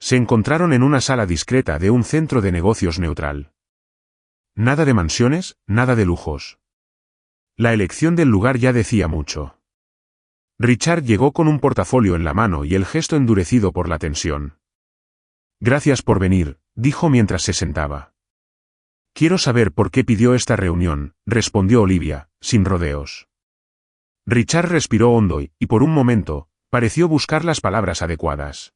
Se encontraron en una sala discreta de un centro de negocios neutral. Nada de mansiones, nada de lujos. La elección del lugar ya decía mucho. Richard llegó con un portafolio en la mano y el gesto endurecido por la tensión. «Gracias por venir», dijo mientras se sentaba. «Quiero saber por qué pidió esta reunión», respondió Olivia, sin rodeos. Richard respiró hondo y, por un momento, pareció buscar las palabras adecuadas.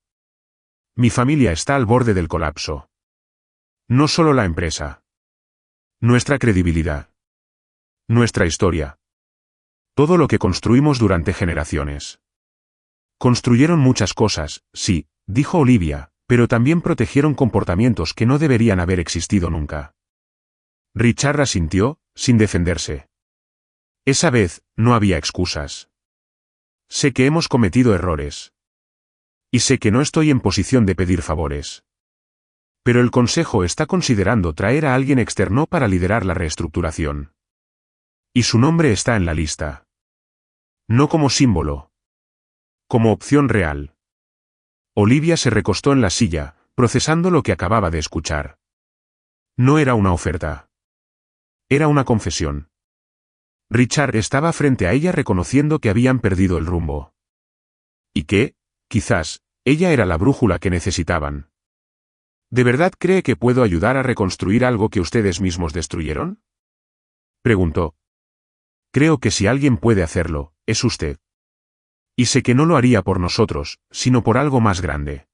«Mi familia está al borde del colapso. No solo la empresa. Nuestra credibilidad. Nuestra historia. Todo lo que construimos durante generaciones». Construyeron muchas cosas, sí, dijo Olivia, pero también protegieron comportamientos que no deberían haber existido nunca. Richard asintió, sin defenderse. Esa vez, no había excusas. Sé que hemos cometido errores. Y sé que no estoy en posición de pedir favores. Pero el Consejo está considerando traer a alguien externo para liderar la reestructuración. Y su nombre está en la lista. No como símbolo. Como opción real. Olivia se recostó en la silla, procesando lo que acababa de escuchar. No era una oferta. Era una confesión. Richard estaba frente a ella reconociendo que habían perdido el rumbo. Y que, quizás, ella era la brújula que necesitaban. ¿De verdad cree que puedo ayudar a reconstruir algo que ustedes mismos destruyeron?, preguntó. Creo que si alguien puede hacerlo, es usted. Y sé que no lo haría por nosotros, sino por algo más grande.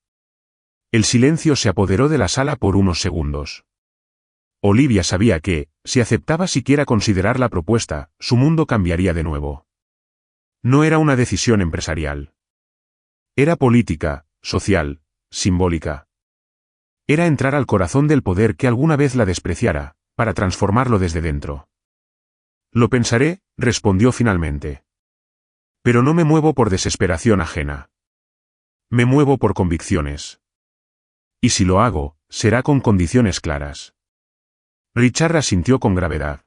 El silencio se apoderó de la sala por unos segundos. Olivia sabía que, si aceptaba siquiera considerar la propuesta, su mundo cambiaría de nuevo. No era una decisión empresarial. Era política, social, simbólica. Era entrar al corazón del poder que alguna vez la despreciara, para transformarlo desde dentro. Lo pensaré, respondió finalmente. Pero no me muevo por desesperación ajena. Me muevo por convicciones. Y si lo hago, será con condiciones claras. Richard asintió con gravedad.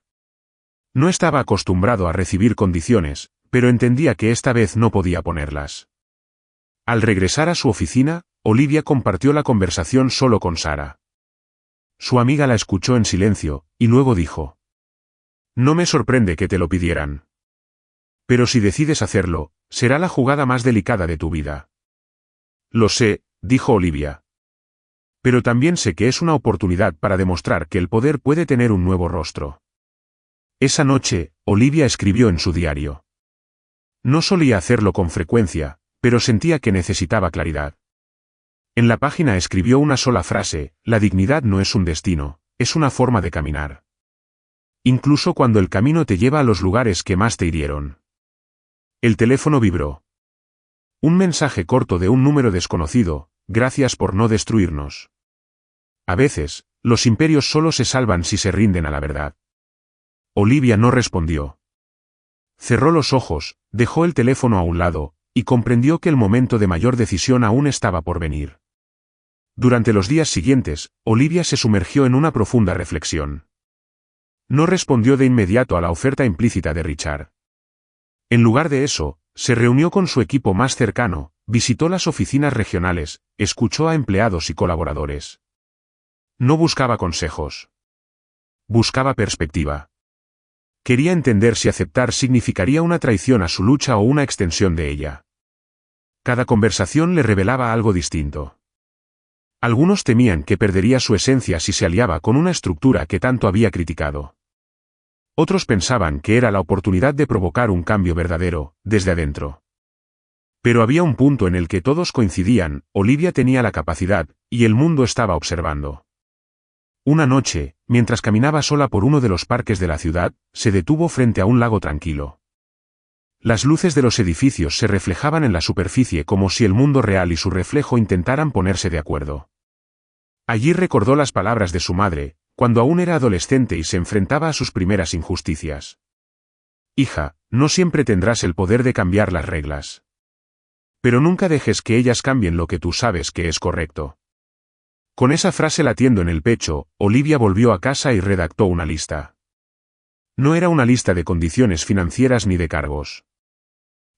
No estaba acostumbrado a recibir condiciones, pero entendía que esta vez no podía ponerlas. Al regresar a su oficina, Olivia compartió la conversación solo con Sara. Su amiga la escuchó en silencio, y luego dijo: «No me sorprende que te lo pidieran. Pero si decides hacerlo, será la jugada más delicada de tu vida». «Lo sé», dijo Olivia. «Pero también sé que es una oportunidad para demostrar que el poder puede tener un nuevo rostro». Esa noche, Olivia escribió en su diario. No solía hacerlo con frecuencia, pero sentía que necesitaba claridad. En la página escribió una sola frase: «La dignidad no es un destino, es una forma de caminar. Incluso cuando el camino te lleva a los lugares que más te hirieron». El teléfono vibró. Un mensaje corto de un número desconocido: «Gracias por no destruirnos». A veces, los imperios solo se salvan si se rinden a la verdad. Olivia no respondió. Cerró los ojos, dejó el teléfono a un lado, y comprendió que el momento de mayor decisión aún estaba por venir. Durante los días siguientes, Olivia se sumergió en una profunda reflexión. No respondió de inmediato a la oferta implícita de Richard. En lugar de eso, se reunió con su equipo más cercano, visitó las oficinas regionales, escuchó a empleados y colaboradores. No buscaba consejos. Buscaba perspectiva. Quería entender si aceptar significaría una traición a su lucha o una extensión de ella. Cada conversación le revelaba algo distinto. Algunos temían que perdería su esencia si se aliaba con una estructura que tanto había criticado. Otros pensaban que era la oportunidad de provocar un cambio verdadero, desde adentro. Pero había un punto en el que todos coincidían: Olivia tenía la capacidad, y el mundo estaba observando. Una noche, mientras caminaba sola por uno de los parques de la ciudad, se detuvo frente a un lago tranquilo. Las luces de los edificios se reflejaban en la superficie como si el mundo real y su reflejo intentaran ponerse de acuerdo. Allí recordó las palabras de su madre, cuando aún era adolescente y se enfrentaba a sus primeras injusticias. Hija, no siempre tendrás el poder de cambiar las reglas. Pero nunca dejes que ellas cambien lo que tú sabes que es correcto. Con esa frase latiendo en el pecho, Olivia volvió a casa y redactó una lista. No era una lista de condiciones financieras ni de cargos.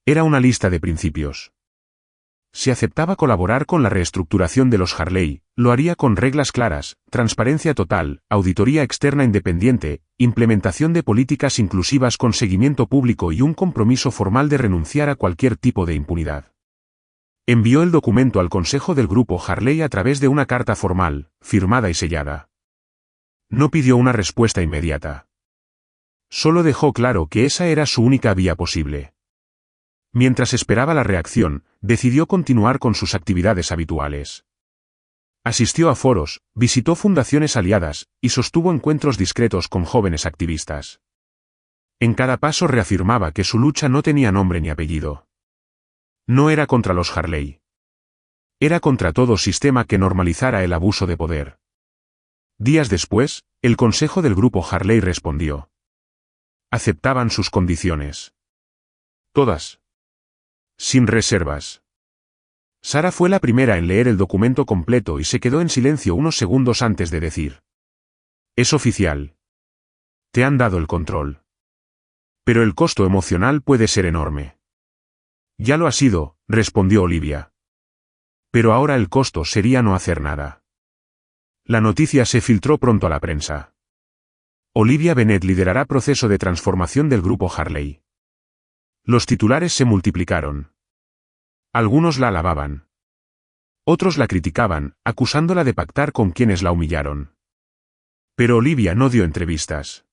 Era una lista de principios. Si aceptaba colaborar con la reestructuración de los Harley, lo haría con reglas claras, transparencia total, auditoría externa independiente, implementación de políticas inclusivas con seguimiento público y un compromiso formal de renunciar a cualquier tipo de impunidad. Envió el documento al consejo del grupo Harley a través de una carta formal, firmada y sellada. No pidió una respuesta inmediata. Solo dejó claro que esa era su única vía posible. Mientras esperaba la reacción, decidió continuar con sus actividades habituales. Asistió a foros, visitó fundaciones aliadas, y sostuvo encuentros discretos con jóvenes activistas. En cada paso reafirmaba que su lucha no tenía nombre ni apellido. No era contra los Harley. Era contra todo sistema que normalizara el abuso de poder. Días después, el consejo del grupo Harley respondió. Aceptaban sus condiciones. Todas. Sin reservas. Sara fue la primera en leer el documento completo y se quedó en silencio unos segundos antes de decir. Es oficial. Te han dado el control. Pero el costo emocional puede ser enorme. Ya lo ha sido, respondió Olivia. Pero ahora el costo sería no hacer nada. La noticia se filtró pronto a la prensa. Olivia Bennett liderará proceso de transformación del grupo Harley. Los titulares se multiplicaron. Algunos la alababan. Otros la criticaban, acusándola de pactar con quienes la humillaron. Pero Olivia no dio entrevistas.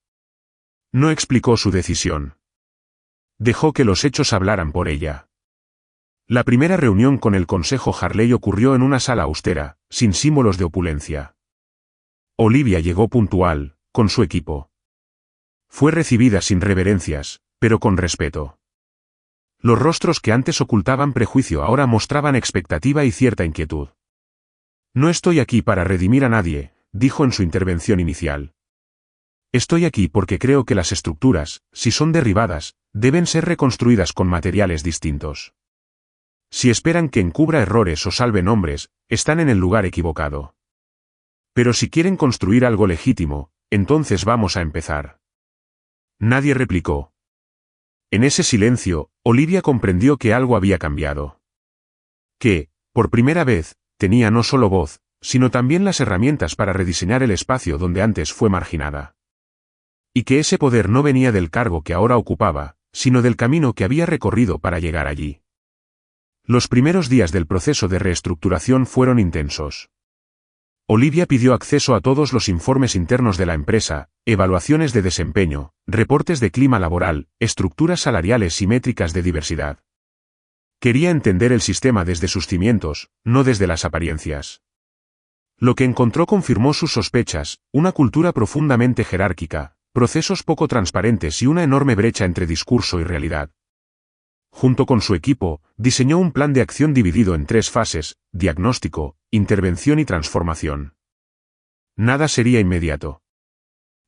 No explicó su decisión. Dejó que los hechos hablaran por ella. La primera reunión con el Consejo Harley ocurrió en una sala austera, sin símbolos de opulencia. Olivia llegó puntual, con su equipo. Fue recibida sin reverencias, pero con respeto. Los rostros que antes ocultaban prejuicio ahora mostraban expectativa y cierta inquietud. No estoy aquí para redimir a nadie, dijo en su intervención inicial. Estoy aquí porque creo que las estructuras, si son derribadas, deben ser reconstruidas con materiales distintos. Si esperan que encubra errores o salve nombres, están en el lugar equivocado. Pero si quieren construir algo legítimo, entonces vamos a empezar. Nadie replicó. En ese silencio, Olivia comprendió que algo había cambiado. Que, por primera vez, tenía no solo voz, sino también las herramientas para rediseñar el espacio donde antes fue marginada. Y que ese poder no venía del cargo que ahora ocupaba, sino del camino que había recorrido para llegar allí. Los primeros días del proceso de reestructuración fueron intensos. Olivia pidió acceso a todos los informes internos de la empresa, evaluaciones de desempeño, reportes de clima laboral, estructuras salariales y métricas de diversidad. Quería entender el sistema desde sus cimientos, no desde las apariencias. Lo que encontró confirmó sus sospechas: una cultura profundamente jerárquica, procesos poco transparentes y una enorme brecha entre discurso y realidad. Junto con su equipo, diseñó un plan de acción dividido en 3 fases: diagnóstico, intervención y transformación. Nada sería inmediato.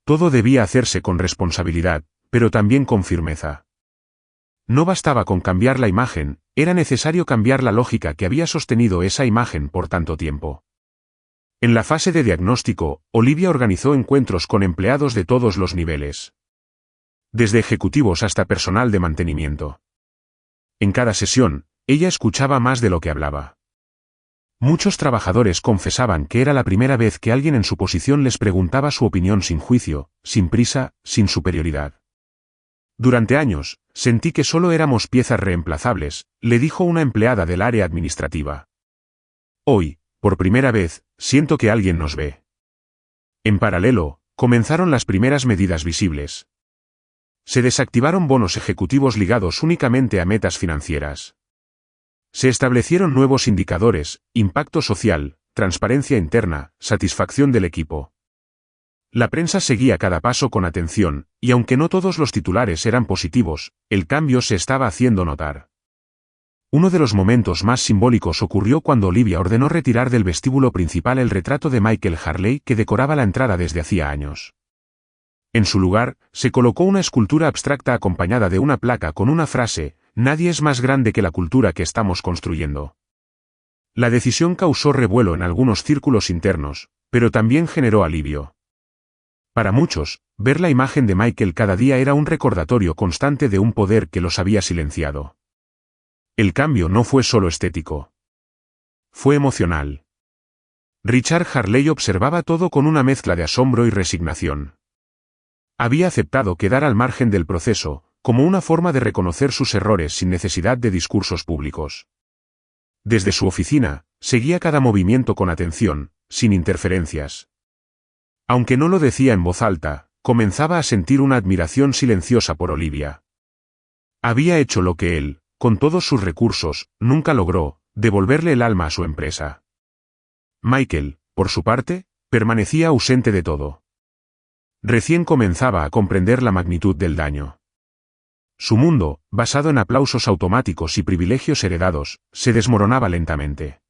Todo debía hacerse con responsabilidad, pero también con firmeza. No bastaba con cambiar la imagen, era necesario cambiar la lógica que había sostenido esa imagen por tanto tiempo. En la fase de diagnóstico, Olivia organizó encuentros con empleados de todos los niveles. Desde ejecutivos hasta personal de mantenimiento. En cada sesión, ella escuchaba más de lo que hablaba. Muchos trabajadores confesaban que era la primera vez que alguien en su posición les preguntaba su opinión sin juicio, sin prisa, sin superioridad. Durante años, sentí que solo éramos piezas reemplazables, le dijo una empleada del área administrativa. Hoy, por primera vez, siento que alguien nos ve. En paralelo, comenzaron las primeras medidas visibles. Se desactivaron bonos ejecutivos ligados únicamente a metas financieras. Se establecieron nuevos indicadores: impacto social, transparencia interna, satisfacción del equipo. La prensa seguía cada paso con atención, y aunque no todos los titulares eran positivos, el cambio se estaba haciendo notar. Uno de los momentos más simbólicos ocurrió cuando Olivia ordenó retirar del vestíbulo principal el retrato de Michael Harley que decoraba la entrada desde hacía años. En su lugar, se colocó una escultura abstracta acompañada de una placa con una frase: «Nadie es más grande que la cultura que estamos construyendo». La decisión causó revuelo en algunos círculos internos, pero también generó alivio. Para muchos, ver la imagen de Michael cada día era un recordatorio constante de un poder que los había silenciado. El cambio no fue solo estético. Fue emocional. Richard Harley observaba todo con una mezcla de asombro y resignación. Había aceptado quedar al margen del proceso, como una forma de reconocer sus errores sin necesidad de discursos públicos. Desde su oficina, seguía cada movimiento con atención, sin interferencias. Aunque no lo decía en voz alta, comenzaba a sentir una admiración silenciosa por Olivia. Había hecho lo que él, con todos sus recursos, nunca logró: devolverle el alma a su empresa. Michael, por su parte, permanecía ausente de todo. Recién comenzaba a comprender la magnitud del daño. Su mundo, basado en aplausos automáticos y privilegios heredados, se desmoronaba lentamente.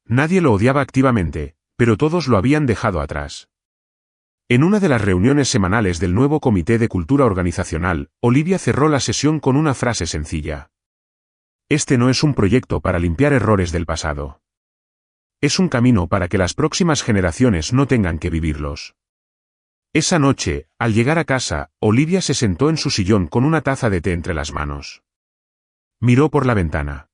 Nadie lo odiaba activamente, pero todos lo habían dejado atrás. En una de las reuniones semanales del nuevo Comité de Cultura Organizacional, Olivia cerró la sesión con una frase sencilla. Este no es un proyecto para limpiar errores del pasado. Es un camino para que las próximas generaciones no tengan que vivirlos. Esa noche, al llegar a casa, Olivia se sentó en su sillón con una taza de té entre las manos. Miró por la ventana.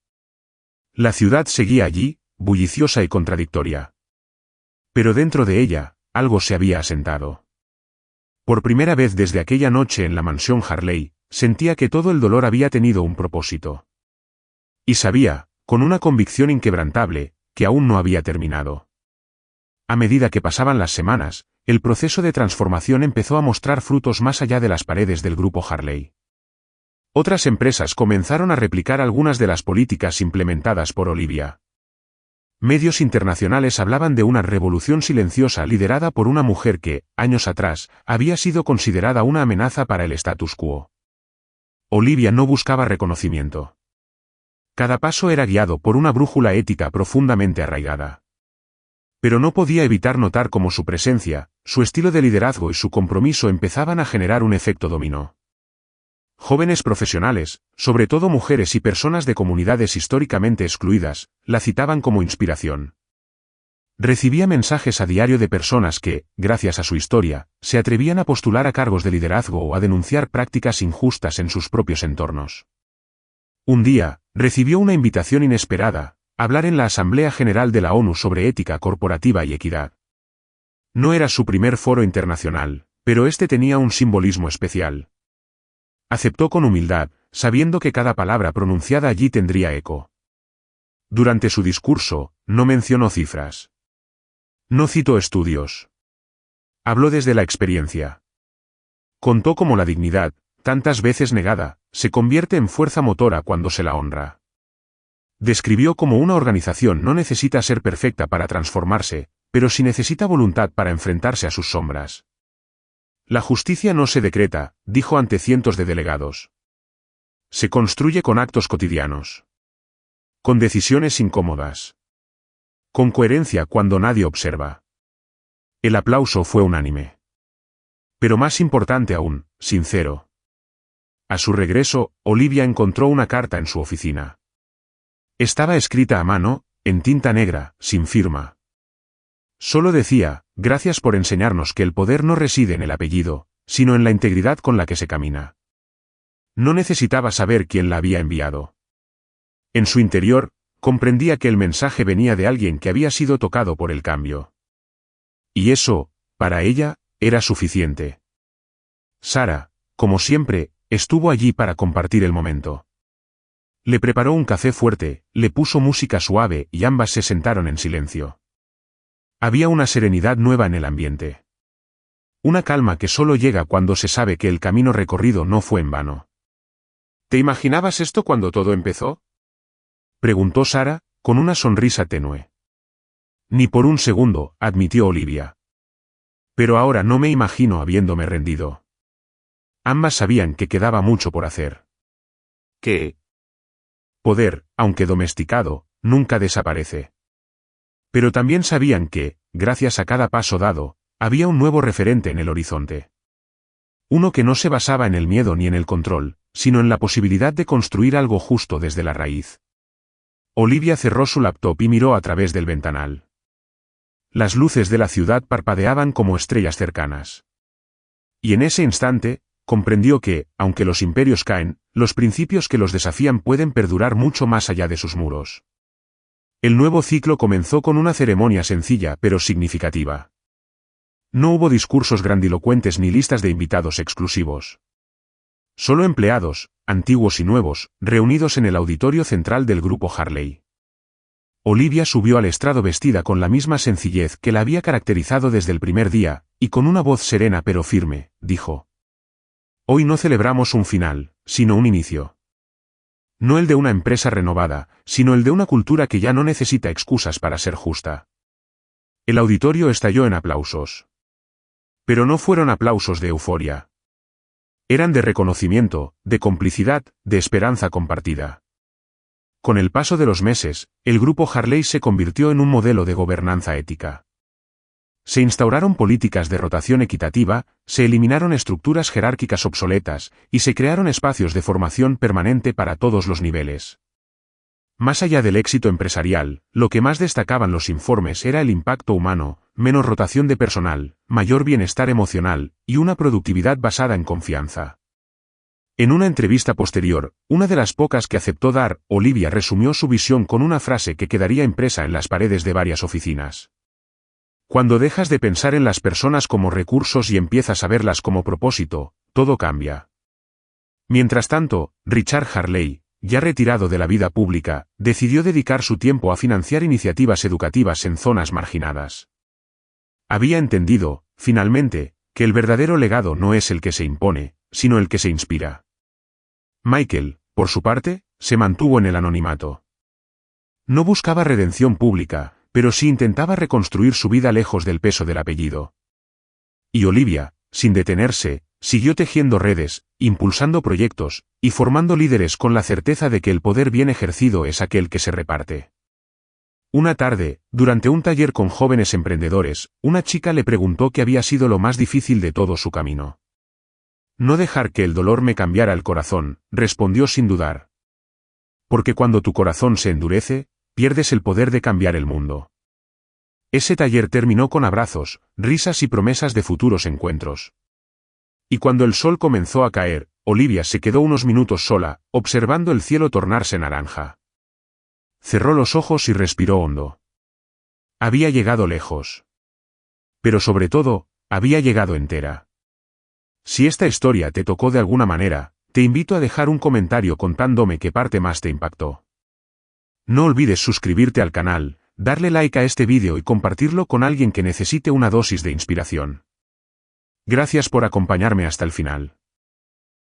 La ciudad seguía allí, bulliciosa y contradictoria. Pero dentro de ella, algo se había asentado. Por primera vez desde aquella noche en la mansión Harley, sentía que todo el dolor había tenido un propósito. Y sabía, con una convicción inquebrantable, que aún no había terminado. A medida que pasaban las semanas, el proceso de transformación empezó a mostrar frutos más allá de las paredes del grupo Harley. Otras empresas comenzaron a replicar algunas de las políticas implementadas por Olivia. Medios internacionales hablaban de una revolución silenciosa liderada por una mujer que, años atrás, había sido considerada una amenaza para el status quo. Olivia no buscaba reconocimiento. Cada paso era guiado por una brújula ética profundamente arraigada. Pero no podía evitar notar cómo su presencia, su estilo de liderazgo y su compromiso empezaban a generar un efecto dominó. Jóvenes profesionales, sobre todo mujeres y personas de comunidades históricamente excluidas, la citaban como inspiración. Recibía mensajes a diario de personas que, gracias a su historia, se atrevían a postular a cargos de liderazgo o a denunciar prácticas injustas en sus propios entornos. Un día, recibió una invitación inesperada: hablar en la Asamblea General de la ONU sobre ética corporativa y equidad. No era su primer foro internacional, pero este tenía un simbolismo especial. Aceptó con humildad, sabiendo que cada palabra pronunciada allí tendría eco. Durante su discurso, no mencionó cifras. No citó estudios. Habló desde la experiencia. Contó cómo la dignidad, tantas veces negada, se convierte en fuerza motora cuando se la honra. Describió cómo una organización no necesita ser perfecta para transformarse, pero sí necesita voluntad para enfrentarse a sus sombras. La justicia no se decreta, dijo ante cientos de delegados. Se construye con actos cotidianos. Con decisiones incómodas. Con coherencia cuando nadie observa. El aplauso fue unánime. Pero más importante aún, sincero. A su regreso, Olivia encontró una carta en su oficina. Estaba escrita a mano, en tinta negra, sin firma. Solo decía: gracias por enseñarnos que el poder no reside en el apellido, sino en la integridad con la que se camina. No necesitaba saber quién la había enviado. En su interior, comprendía que el mensaje venía de alguien que había sido tocado por el cambio. Y eso, para ella, era suficiente. Sara, como siempre, estuvo allí para compartir el momento. Le preparó un café fuerte, le puso música suave y ambas se sentaron en silencio. Había una serenidad nueva en el ambiente. Una calma que solo llega cuando se sabe que el camino recorrido no fue en vano.
¿Te imaginabas esto cuando todo empezó?
Preguntó Sara, con una sonrisa tenue. Ni por un segundo, admitió Olivia. Pero ahora no me imagino habiéndome rendido. Ambas sabían que quedaba mucho por hacer.
¿Qué?
Poder, aunque domesticado, nunca desaparece. Pero también sabían que, gracias a cada paso dado, había un nuevo referente en el horizonte. Uno que no se basaba en el miedo ni en el control, sino en la posibilidad de construir algo justo desde la raíz. Olivia cerró su laptop y miró a través del ventanal. Las luces de la ciudad parpadeaban como estrellas cercanas. Y en ese instante, comprendió que, aunque los imperios caen, los principios que los desafían pueden perdurar mucho más allá de sus muros. El nuevo ciclo comenzó con una ceremonia sencilla pero significativa. No hubo discursos grandilocuentes ni listas de invitados exclusivos. Solo empleados, antiguos y nuevos, reunidos en el auditorio central del grupo Harley. Olivia subió al estrado vestida con la misma sencillez que la había caracterizado desde el primer día, y con una voz serena pero firme, dijo: «Hoy no celebramos un final, sino un inicio. No el de una empresa renovada, sino el de una cultura que ya no necesita excusas para ser justa». El auditorio estalló en aplausos. Pero no fueron aplausos de euforia. Eran de reconocimiento, de complicidad, de esperanza compartida. Con el paso de los meses, el grupo Harley se convirtió en un modelo de gobernanza ética. Se instauraron políticas de rotación equitativa, se eliminaron estructuras jerárquicas obsoletas, y se crearon espacios de formación permanente para todos los niveles. Más allá del éxito empresarial, lo que más destacaban los informes era el impacto humano, menos rotación de personal, mayor bienestar emocional, y una productividad basada en confianza. En una entrevista posterior, una de las pocas que aceptó dar, Olivia resumió su visión con una frase que quedaría impresa en las paredes de varias oficinas. Cuando dejas de pensar en las personas como recursos y empiezas a verlas como propósito, todo cambia. Mientras tanto, Richard Harley, ya retirado de la vida pública, decidió dedicar su tiempo a financiar iniciativas educativas en zonas marginadas. Había entendido, finalmente, que el verdadero legado no es el que se impone, sino el que se inspira. Michael, por su parte, se mantuvo en el anonimato. No buscaba redención pública, pero sí intentaba reconstruir su vida lejos del peso del apellido. Y Olivia, sin detenerse, siguió tejiendo redes, impulsando proyectos, y formando líderes con la certeza de que el poder bien ejercido es aquel que se reparte. Una tarde, durante un taller con jóvenes emprendedores, una chica le preguntó qué había sido lo más difícil de todo su camino. No dejar que el dolor me cambiara el corazón, respondió sin dudar. Porque cuando tu corazón se endurece, pierdes el poder de cambiar el mundo. Ese taller terminó con abrazos, risas y promesas de futuros encuentros. Y cuando el sol comenzó a caer, Olivia se quedó unos minutos sola, observando el cielo tornarse naranja. Cerró los ojos y respiró hondo. Había llegado lejos. Pero sobre todo, había llegado entera. Si esta historia te tocó de alguna manera, te invito a dejar un comentario contándome qué parte más te impactó. No olvides suscribirte al canal, darle like a este vídeo y compartirlo con alguien que necesite una dosis de inspiración. Gracias por acompañarme hasta el final.